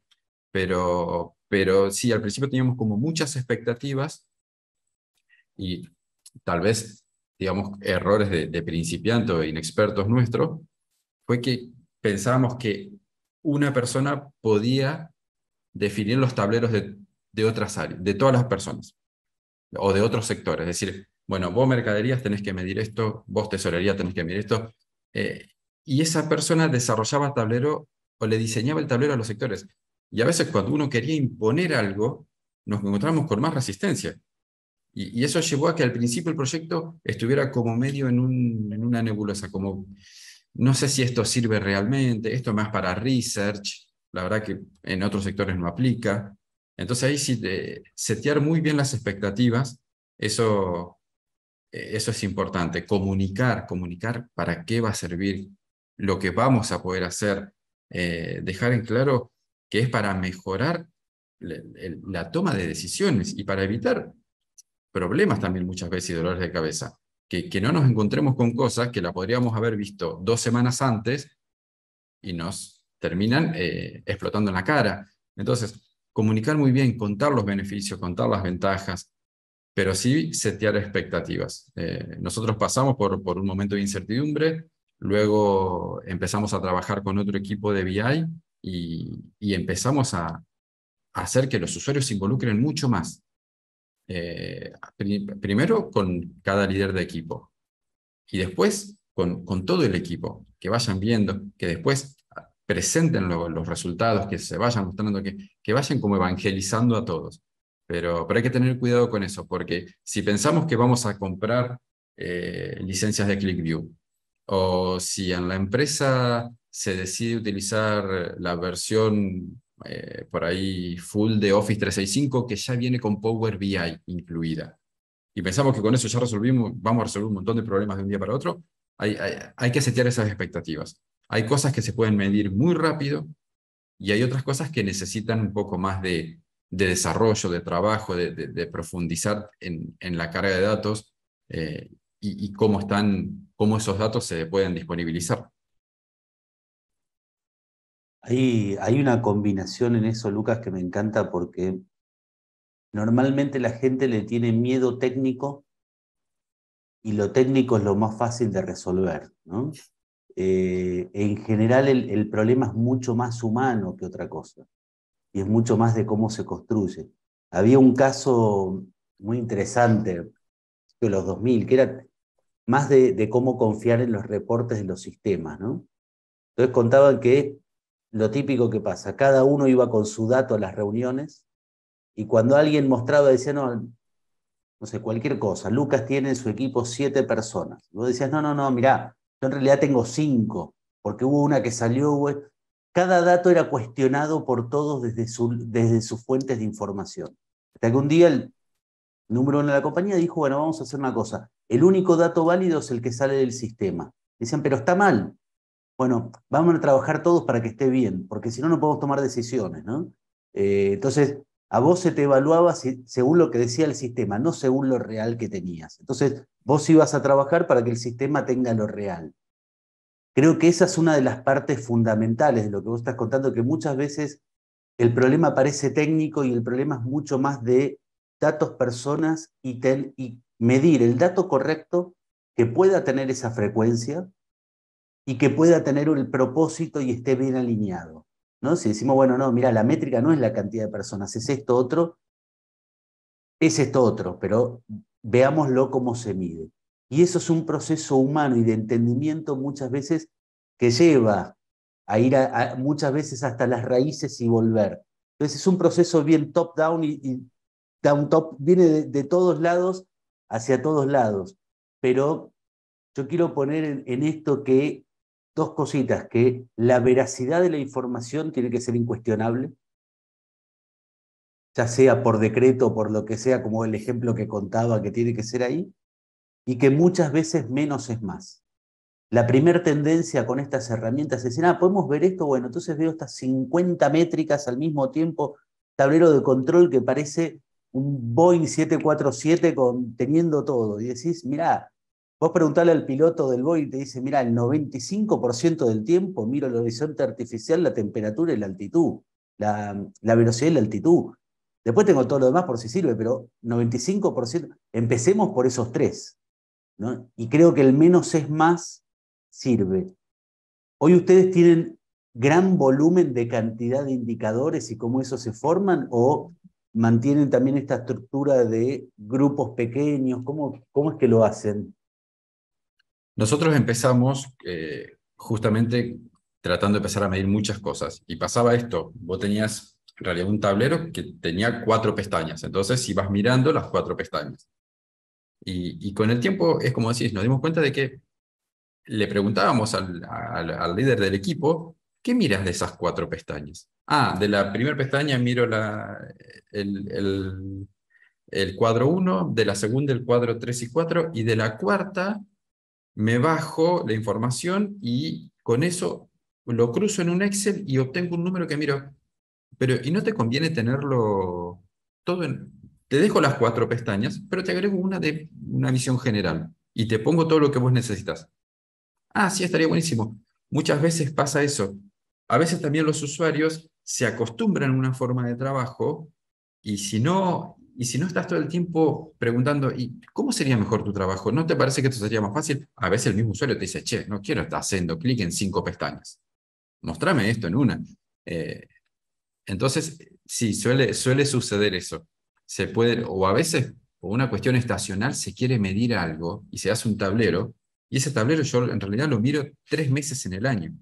pero sí, al principio teníamos como muchas expectativas y tal vez, digamos, errores de principiantes o inexpertos nuestros, fue que pensábamos que una persona podía definir los tableros de otras áreas, de todas las personas, o de otros sectores. Es decir, bueno, vos mercaderías tenés que medir esto, vos tesorería tenés que medir esto, y esa persona desarrollaba tablero o le diseñaba el tablero a los sectores. Y a veces cuando uno quería imponer algo, nos encontramos con más resistencia. Y eso llevó a que al principio el proyecto estuviera como medio en una nebulosa, como no sé si esto sirve realmente, esto más para research, la verdad que en otros sectores no aplica. Entonces ahí sí, setear muy bien las expectativas, eso es importante. Comunicar para qué va a servir lo que vamos a poder hacer, dejar en claro que es para mejorar la toma de decisiones y para evitar problemas también muchas veces y dolores de cabeza. Que no nos encontremos con cosas que la podríamos haber visto 2 semanas antes y nos terminan explotando en la cara. Entonces, comunicar muy bien, contar los beneficios, contar las ventajas, pero sí setear expectativas. Nosotros pasamos por un momento de incertidumbre, luego empezamos a trabajar con otro equipo de BI y empezamos a hacer que los usuarios se involucren mucho más. Primero con cada líder de equipo y después con todo el equipo, que vayan viendo, que después presenten los resultados, que se vayan mostrando, que vayan como evangelizando a todos. Pero hay que tener cuidado con eso, porque si pensamos que vamos a comprar licencias de ClickView, o si en la empresa se decide utilizar la versión por ahí full de Office 365 que ya viene con Power BI incluida, y pensamos que con eso ya vamos a resolver un montón de problemas de un día para otro, hay que setear esas expectativas. Hay cosas que se pueden medir muy rápido y hay otras cosas que necesitan un poco más de desarrollo, de trabajo, de profundizar en la carga de datos y cómo esos datos se pueden disponibilizar. Hay una combinación en eso, Lucas, que me encanta porque normalmente la gente le tiene miedo técnico y lo técnico es lo más fácil de resolver, ¿no? En general el problema es mucho más humano que otra cosa y es mucho más de cómo se construye. Había un caso muy interesante de los 2000 que era más de cómo confiar en los reportes de los sistemas, ¿no? Entonces contaban que lo típico que pasa, cada uno iba con su dato a las reuniones y cuando alguien mostraba, decía, no sé, cualquier cosa, Lucas tiene en su equipo 7 personas. Vos decías, no, mirá, yo en realidad tengo 5, porque hubo una que salió, cada dato era cuestionado por todos desde sus fuentes de información. Hasta que un día el número 1 de la compañía dijo, bueno, vamos a hacer una cosa, el único dato válido es el que sale del sistema. Decían, pero está mal. Bueno, vamos a trabajar todos para que esté bien, porque si no, no podemos tomar decisiones, ¿no? Entonces, a vos se te evaluaba según lo que decía el sistema, no según lo real que tenías. Entonces, vos ibas a trabajar para que el sistema tenga lo real. Creo que esa es una de las partes fundamentales de lo que vos estás contando, que muchas veces el problema parece técnico y el problema es mucho más de datos, personas y medir el dato correcto que pueda tener esa frecuencia y que pueda tener el propósito y esté bien alineado, ¿no? Si decimos, bueno, no, mira, la métrica no es la cantidad de personas, es esto otro, pero veámoslo cómo se mide. Y eso es un proceso humano y de entendimiento muchas veces que lleva a ir muchas veces hasta las raíces y volver. Entonces es un proceso bien top-down y down-top, viene de todos lados hacia todos lados. Pero yo quiero poner en esto que dos cositas, que la veracidad de la información tiene que ser incuestionable, ya sea por decreto o por lo que sea, como el ejemplo que contaba que tiene que ser ahí, y que muchas veces menos es más. La primera tendencia con estas herramientas es decir, podemos ver esto, bueno, entonces veo estas 50 métricas al mismo tiempo, tablero de control que parece un Boeing 747 teniendo todo, y decís, mirá, vos preguntale al piloto del Boeing y te dice, mira, el 95% del tiempo miro el horizonte artificial, la temperatura y la altitud, la velocidad y la altitud. Después tengo todo lo demás por si sirve, pero 95%, empecemos por esos 3, ¿no? Y creo que el menos es más sirve. Hoy ustedes tienen gran volumen de cantidad de indicadores y cómo esos se forman, o mantienen también esta estructura de grupos pequeños, ¿cómo es que lo hacen? Nosotros empezamos justamente tratando de empezar a medir muchas cosas. Y pasaba esto, vos tenías en realidad un tablero que tenía 4 pestañas, entonces ibas mirando las 4 pestañas. Y con el tiempo, es como decís, nos dimos cuenta de que le preguntábamos al líder del equipo, ¿qué miras de esas 4 pestañas? Ah, de la primera pestaña miro el cuadro 1, de la segunda el cuadro 3 y 4, y de la cuarta me bajo la información y con eso lo cruzo en un Excel y obtengo un número que miro. Pero, ¿y no te conviene tenerlo todo en... Te dejo las 4 pestañas, pero te agrego una de una visión general y te pongo todo lo que vos necesitas. Ah, sí, estaría buenísimo. Muchas veces pasa eso. A veces también los usuarios se acostumbran a una forma de trabajo y si no estás todo el tiempo preguntando, ¿y cómo sería mejor tu trabajo? ¿No te parece que esto sería más fácil? A veces el mismo usuario te dice, che, no quiero estar haciendo clic en 5 pestañas. Mostrame esto en una. Eh, entonces, sí, suele suceder eso. Se puede, o a veces, por una cuestión estacional, se quiere medir algo y se hace un tablero, y ese tablero yo en realidad lo miro 3 meses en el año.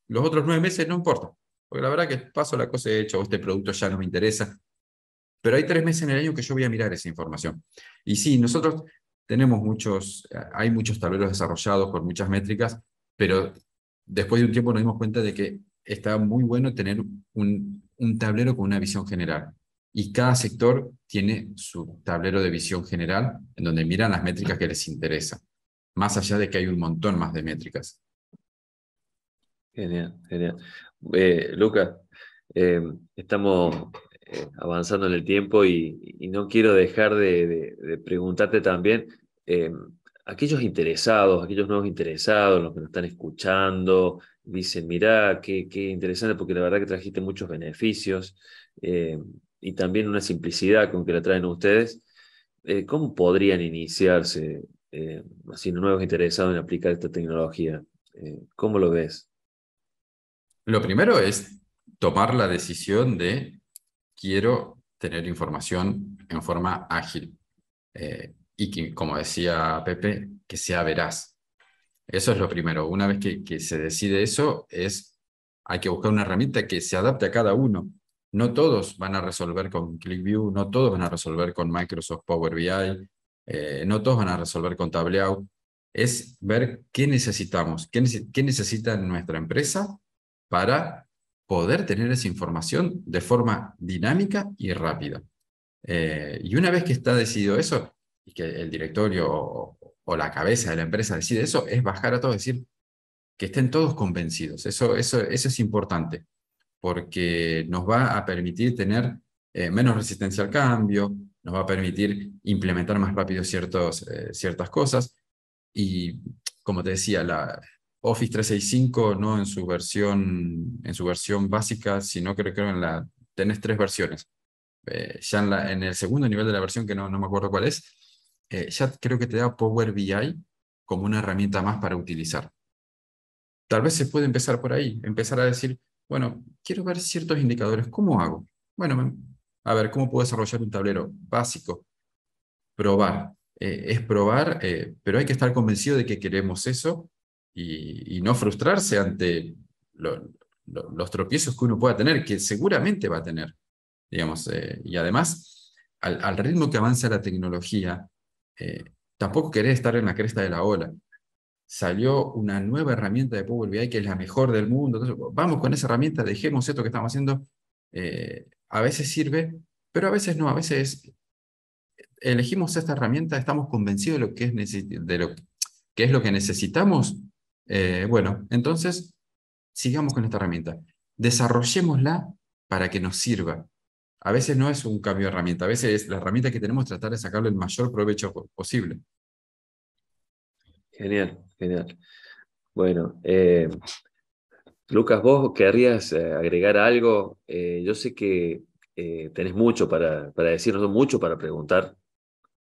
Los otros 9 meses no importa, porque la verdad que paso la cosecha o este producto ya no me interesa, pero hay 3 meses en el año que yo voy a mirar esa información. Y sí, nosotros tenemos hay muchos tableros desarrollados con muchas métricas, pero después de un tiempo nos dimos cuenta de que está muy bueno tener un tablero con una visión general. Y cada sector tiene su tablero de visión general en donde miran las métricas que les interesan, más allá de que hay un montón más de métricas. Genial, genial. Lucas, estamos avanzando en el tiempo y no quiero dejar de preguntarte también, eh, aquellos interesados, aquellos nuevos interesados, los que nos están escuchando, dicen, mirá, qué interesante, porque la verdad que trajiste muchos beneficios eh, y también una simplicidad con que la traen ustedes. ¿Cómo podrían iniciarse así nuevos interesados en aplicar esta tecnología? ¿Cómo lo ves? Lo primero es tomar la decisión de quiero tener información en forma ágil y que, como decía Pepe, que sea veraz. Eso es lo primero. Una vez que se decide eso, hay que buscar una herramienta que se adapte a cada uno. No todos van a resolver con ClickView, no todos van a resolver con Microsoft Power BI, no todos van a resolver con Tableau. Es ver qué necesitamos, qué necesita nuestra empresa para poder tener esa información de forma dinámica y rápida. Y una vez que está decidido eso, y que el directorio o la cabeza de la empresa decide eso, es bajar a todos, decir que estén todos convencidos. Eso es importante, porque nos va a permitir tener menos resistencia al cambio, nos va a permitir implementar más rápido ciertas cosas. Y como te decía, la Office 365 no en su versión básica, sino creo tenés 3 versiones. Ya en el segundo nivel de la versión, que no me acuerdo cuál es, ya creo que te da Power BI como una herramienta más para utilizar. Tal vez se puede empezar por ahí, empezar a decir, bueno, quiero ver ciertos indicadores, ¿cómo hago? Bueno, a ver, ¿cómo puedo desarrollar un tablero básico? Probar. Es probar, pero hay que estar convencido de que queremos eso y no frustrarse ante los tropiezos que uno pueda tener, que seguramente va a tener, digamos. Y además, al ritmo que avanza la tecnología, eh, tampoco querés estar en la cresta de la ola. Salió una nueva herramienta de Power BI que es la mejor del mundo. Entonces, vamos con esa herramienta, dejemos esto que estamos haciendo. A veces sirve, pero a veces no. A veces elegimos esta herramienta, estamos convencidos de lo que es lo que necesitamos. Bueno, entonces sigamos con esta herramienta. Desarrollémosla para que nos sirva. A veces no es un cambio de herramienta, a veces es la herramienta que tenemos tratar de sacarle el mayor provecho posible. Genial, genial. Bueno, Lucas, ¿vos querrías agregar algo? Yo sé que tenés mucho para decirnos, mucho para preguntar,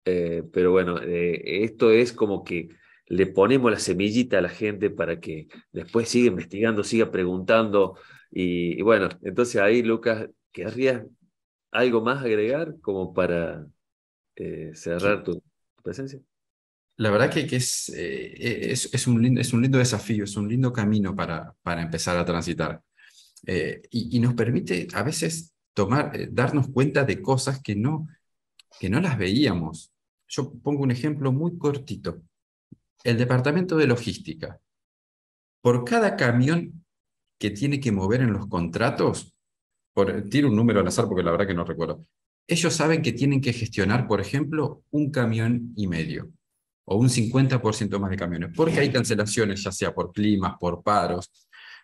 pero bueno, esto es como que le ponemos la semillita a la gente para que después siga investigando, siga preguntando. Y bueno, entonces ahí, Lucas, ¿querrías algo más agregar como para cerrar tu presencia? La verdad que es un lindo desafío, es un lindo camino para empezar a transitar. Y nos permite a veces darnos cuenta de cosas que no las veíamos. Yo pongo un ejemplo muy cortito. El departamento de logística. Por cada camión que tiene que mover en los contratos, tiro un número al azar porque la verdad que no recuerdo, ellos saben que tienen que gestionar, por ejemplo, un camión y medio o un 50% más de camiones, porque hay cancelaciones, ya sea por climas, por paros.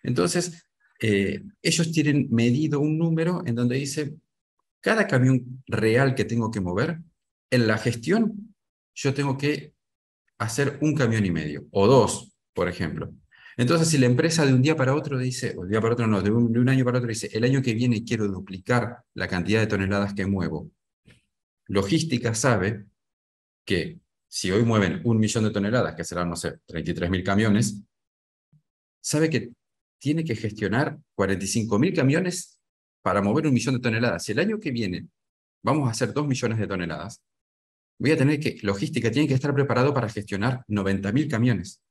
Entonces, ellos tienen medido un número en donde dice, cada camión real que tengo que mover, en la gestión, yo tengo que hacer un camión y medio, o dos, por ejemplo. Entonces, si la empresa de un día para otro dice, o de un día para otro no, de un año para otro dice, el año que viene quiero duplicar la cantidad de toneladas que muevo, logística sabe que si hoy mueven 1 millón de toneladas, que serán, no sé, 33.000 camiones, sabe que tiene que gestionar 45.000 camiones para mover 1 millón de toneladas. Si el año que viene vamos a hacer 2 millones de toneladas, logística tiene que estar preparado para gestionar 90.000 camiones.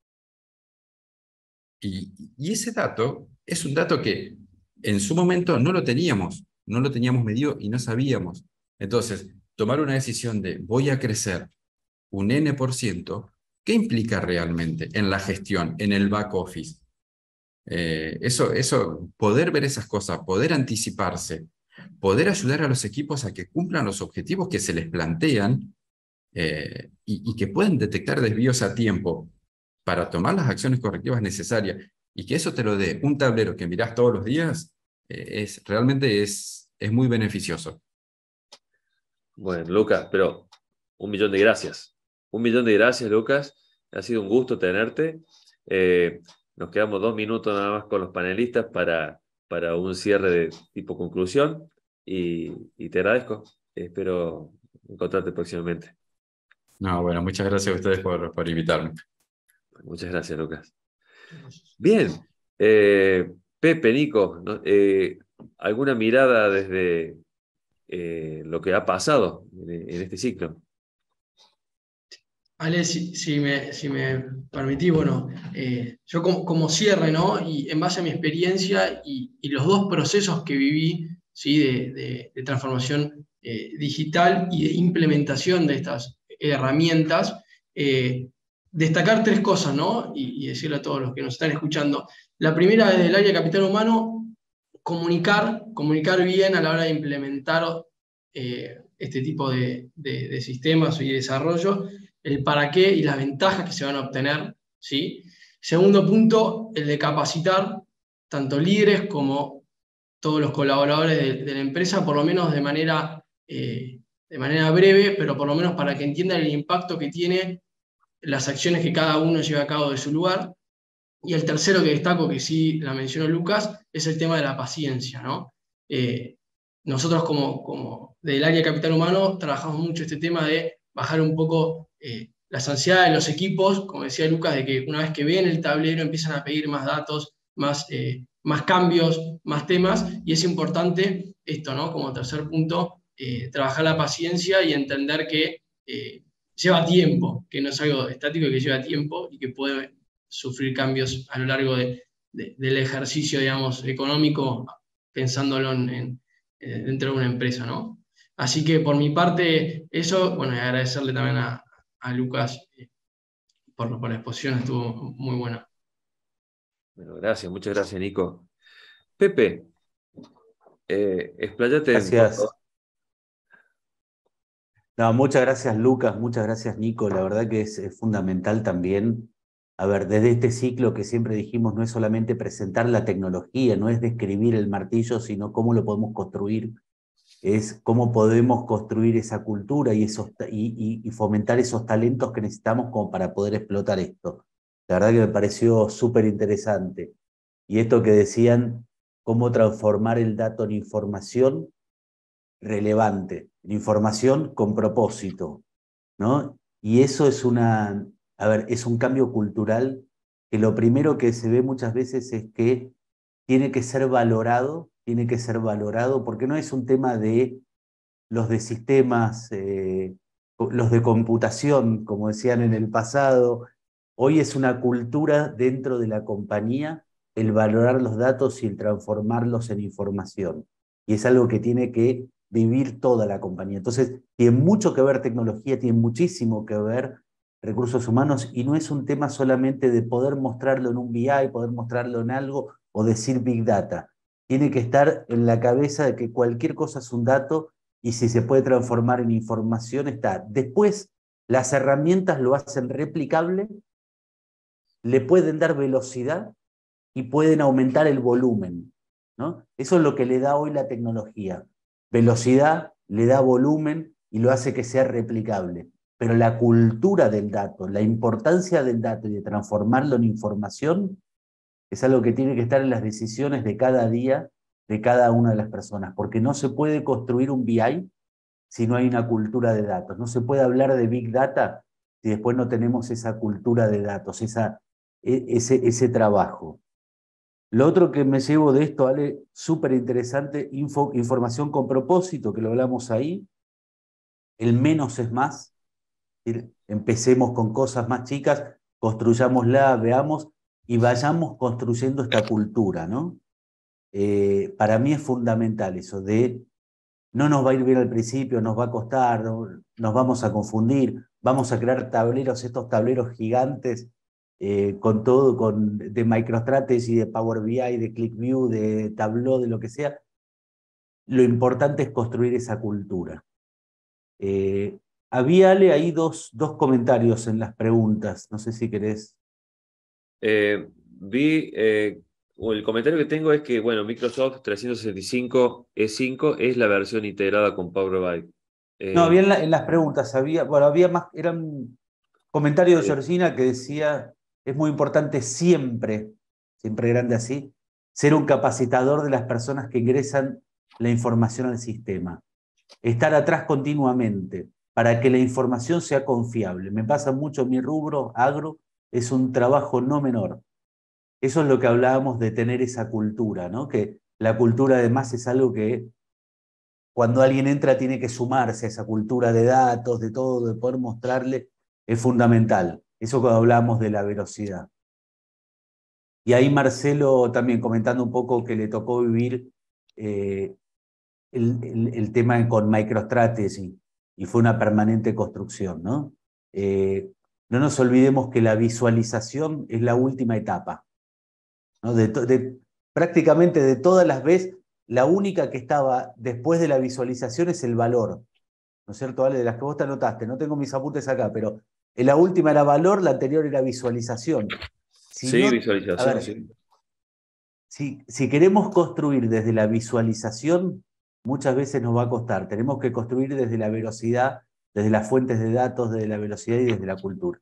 Y ese dato es un dato que en su momento no lo teníamos medido y no sabíamos. Entonces, tomar una decisión de voy a crecer un N%, ¿qué implica realmente en la gestión, en el back office? Poder ver esas cosas, poder anticiparse, poder ayudar a los equipos a que cumplan los objetivos que se les plantean y que pueden detectar desvíos a tiempo para tomar las acciones correctivas necesarias y que eso te lo dé un tablero que mirás todos los días, realmente es muy beneficioso. Bueno, Lucas, pero 1.000.000 de gracias. 1.000.000 de gracias, Lucas. Ha sido un gusto tenerte. Nos quedamos 2 minutos nada más con los panelistas para un cierre de tipo conclusión y te agradezco. Espero encontrarte próximamente. No, bueno, muchas gracias a ustedes por invitarme. Muchas gracias, Lucas. Bien. Pepe, Nico, ¿no? ¿Alguna mirada desde lo que ha pasado en este ciclo? Ale, si me permitís, bueno, yo como cierre, ¿no? Y en base a mi experiencia y los dos procesos que viví, ¿sí? De transformación digital y de implementación de estas herramientas, destacar 3 cosas, ¿no? Y decirle a todos los que nos están escuchando. La primera, desde el área de capital humano, comunicar bien a la hora de implementar este tipo de sistemas y desarrollo, el para qué y las ventajas que se van a obtener, ¿sí? Segundo punto, el de capacitar tanto líderes como todos los colaboradores de la empresa, por lo menos de manera breve, pero por lo menos para que entiendan el impacto que tiene las acciones que cada uno lleva a cabo de su lugar. Y el tercero que destaco, que sí la mencionó Lucas, es el tema de la paciencia, ¿no? Nosotros como del área de capital humano trabajamos mucho este tema de bajar un poco las ansiedades de los equipos, como decía Lucas, de que una vez que ven el tablero empiezan a pedir más datos, más cambios, más temas, y es importante esto, ¿no? Como tercer punto, trabajar la paciencia y entender que lleva tiempo, que no es algo estático, que lleva tiempo y que puede sufrir cambios a lo largo del ejercicio, digamos, económico, pensándolo dentro de una empresa, ¿no? Así que por mi parte, eso, bueno, y agradecerle también a Lucas por la exposición, estuvo muy buena. Bueno, gracias, muchas gracias, Nico. Pepe, expláyate en Gracias. todo. No, muchas gracias, Lucas, muchas gracias, Nico. La verdad que es fundamental también. A ver, desde este ciclo que siempre dijimos, no es solamente presentar la tecnología, no es describir el martillo, sino cómo lo podemos construir, es cómo podemos construir esa cultura y fomentar esos talentos que necesitamos como para poder explotar esto. La verdad que me pareció súper interesante. Y esto que decían, cómo transformar el dato en información relevante, en información con propósito, ¿no? Y eso es es un cambio cultural que lo primero que se ve muchas veces es que tiene que ser valorado, porque no es un tema de los de sistemas los de computación, como decían en el pasado. Hoy es una cultura dentro de la compañía el valorar los datos y el transformarlos en información. Y es algo que tiene que vivir toda la compañía. Entonces, tiene mucho que ver tecnología, tiene muchísimo que ver recursos humanos, y no es un tema solamente de poder mostrarlo en un BI, poder mostrarlo en algo o decir Big Data. Tiene que estar en la cabeza de que cualquier cosa es un dato, y si se puede transformar en información está. Después, las herramientas lo hacen replicable, le pueden dar velocidad y pueden aumentar el volumen, ¿no? Eso es lo que le da hoy la tecnología. Velocidad, le da volumen y lo hace que sea replicable. Pero la cultura del dato, la importancia del dato y de transformarlo en información, es algo que tiene que estar en las decisiones de cada día de cada una de las personas, porque no se puede construir un BI si no hay una cultura de datos. No se puede hablar de Big Data si después no tenemos esa cultura de datos, ese trabajo. Lo otro que me llevo de esto, Ale, súper interesante, información con propósito, que lo hablamos ahí. El menos es más. Empecemos con cosas más chicas, construyámosla, veamos, y vayamos construyendo esta cultura, ¿no? Para mí es fundamental eso de no nos va a ir bien al principio, nos va a costar, nos vamos a confundir, vamos a crear tableros, estos tableros gigantes, con todo, de MicroStrategy, de Power BI, de ClickView, de Tableau, de lo que sea. Lo importante es construir esa cultura. Había, Ale, ahí dos comentarios en las preguntas, no sé si querés. El comentario que tengo es que, bueno, Microsoft 365 E5 es la versión integrada con Power BI. No, había en las preguntas, había más, eran comentarios de Sí. Georgina que decía, es muy importante siempre grande así, ser un capacitador de las personas que ingresan la información al sistema. Estar atrás continuamente para que la información sea confiable. Me pasa mucho en mi rubro, agro, es un trabajo no menor. Eso es lo que hablábamos de tener esa cultura, ¿no? Que la cultura además es algo que cuando alguien entra tiene que sumarse a esa cultura de datos, de todo, de poder mostrarle, es fundamental. Eso cuando hablamos de la velocidad. Y ahí Marcelo también comentando un poco que le tocó vivir el tema con MicroStrategy, y fue una permanente construcción, ¿no? No nos olvidemos que la visualización es la última etapa, ¿no? Prácticamente de todas las veces, la única que estaba después de la visualización es el valor, ¿no es cierto, Ale? De las que vos te anotaste, no tengo mis apuntes acá, pero la última era valor, la anterior era visualización. Si Sí, no, a visualización, ver, sí. si queremos construir desde la visualización, muchas veces nos va a costar. Tenemos que construir desde la velocidad, desde las fuentes de datos, desde la velocidad y desde la cultura.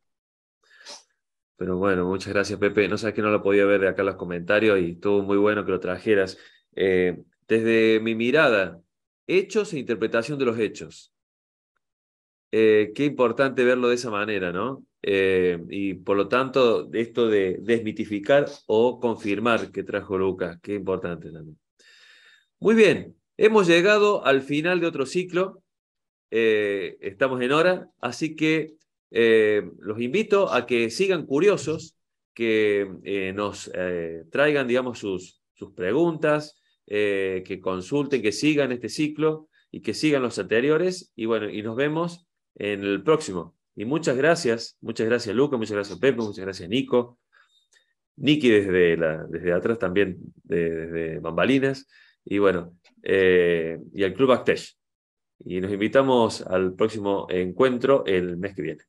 Pero bueno, muchas gracias, Pepe. No sabes que no lo podía ver de acá en los comentarios y estuvo muy bueno que lo trajeras. Desde mi mirada, hechos e interpretación de los hechos. Qué importante verlo de esa manera, ¿no? Y por lo tanto, esto de desmitificar o confirmar que trajo Lucas, qué importante también. Muy bien, hemos llegado al final de otro ciclo. Estamos en hora, así que los invito a que sigan curiosos, que nos traigan, digamos, sus preguntas, que consulten, que sigan este ciclo y que sigan los anteriores. Y bueno, y nos vemos en el próximo. Y muchas gracias Luca, muchas gracias Pepe, muchas gracias Nico. Niki desde atrás también, desde bambalinas. Y bueno, y al Club Actech. Y nos invitamos al próximo encuentro el mes que viene.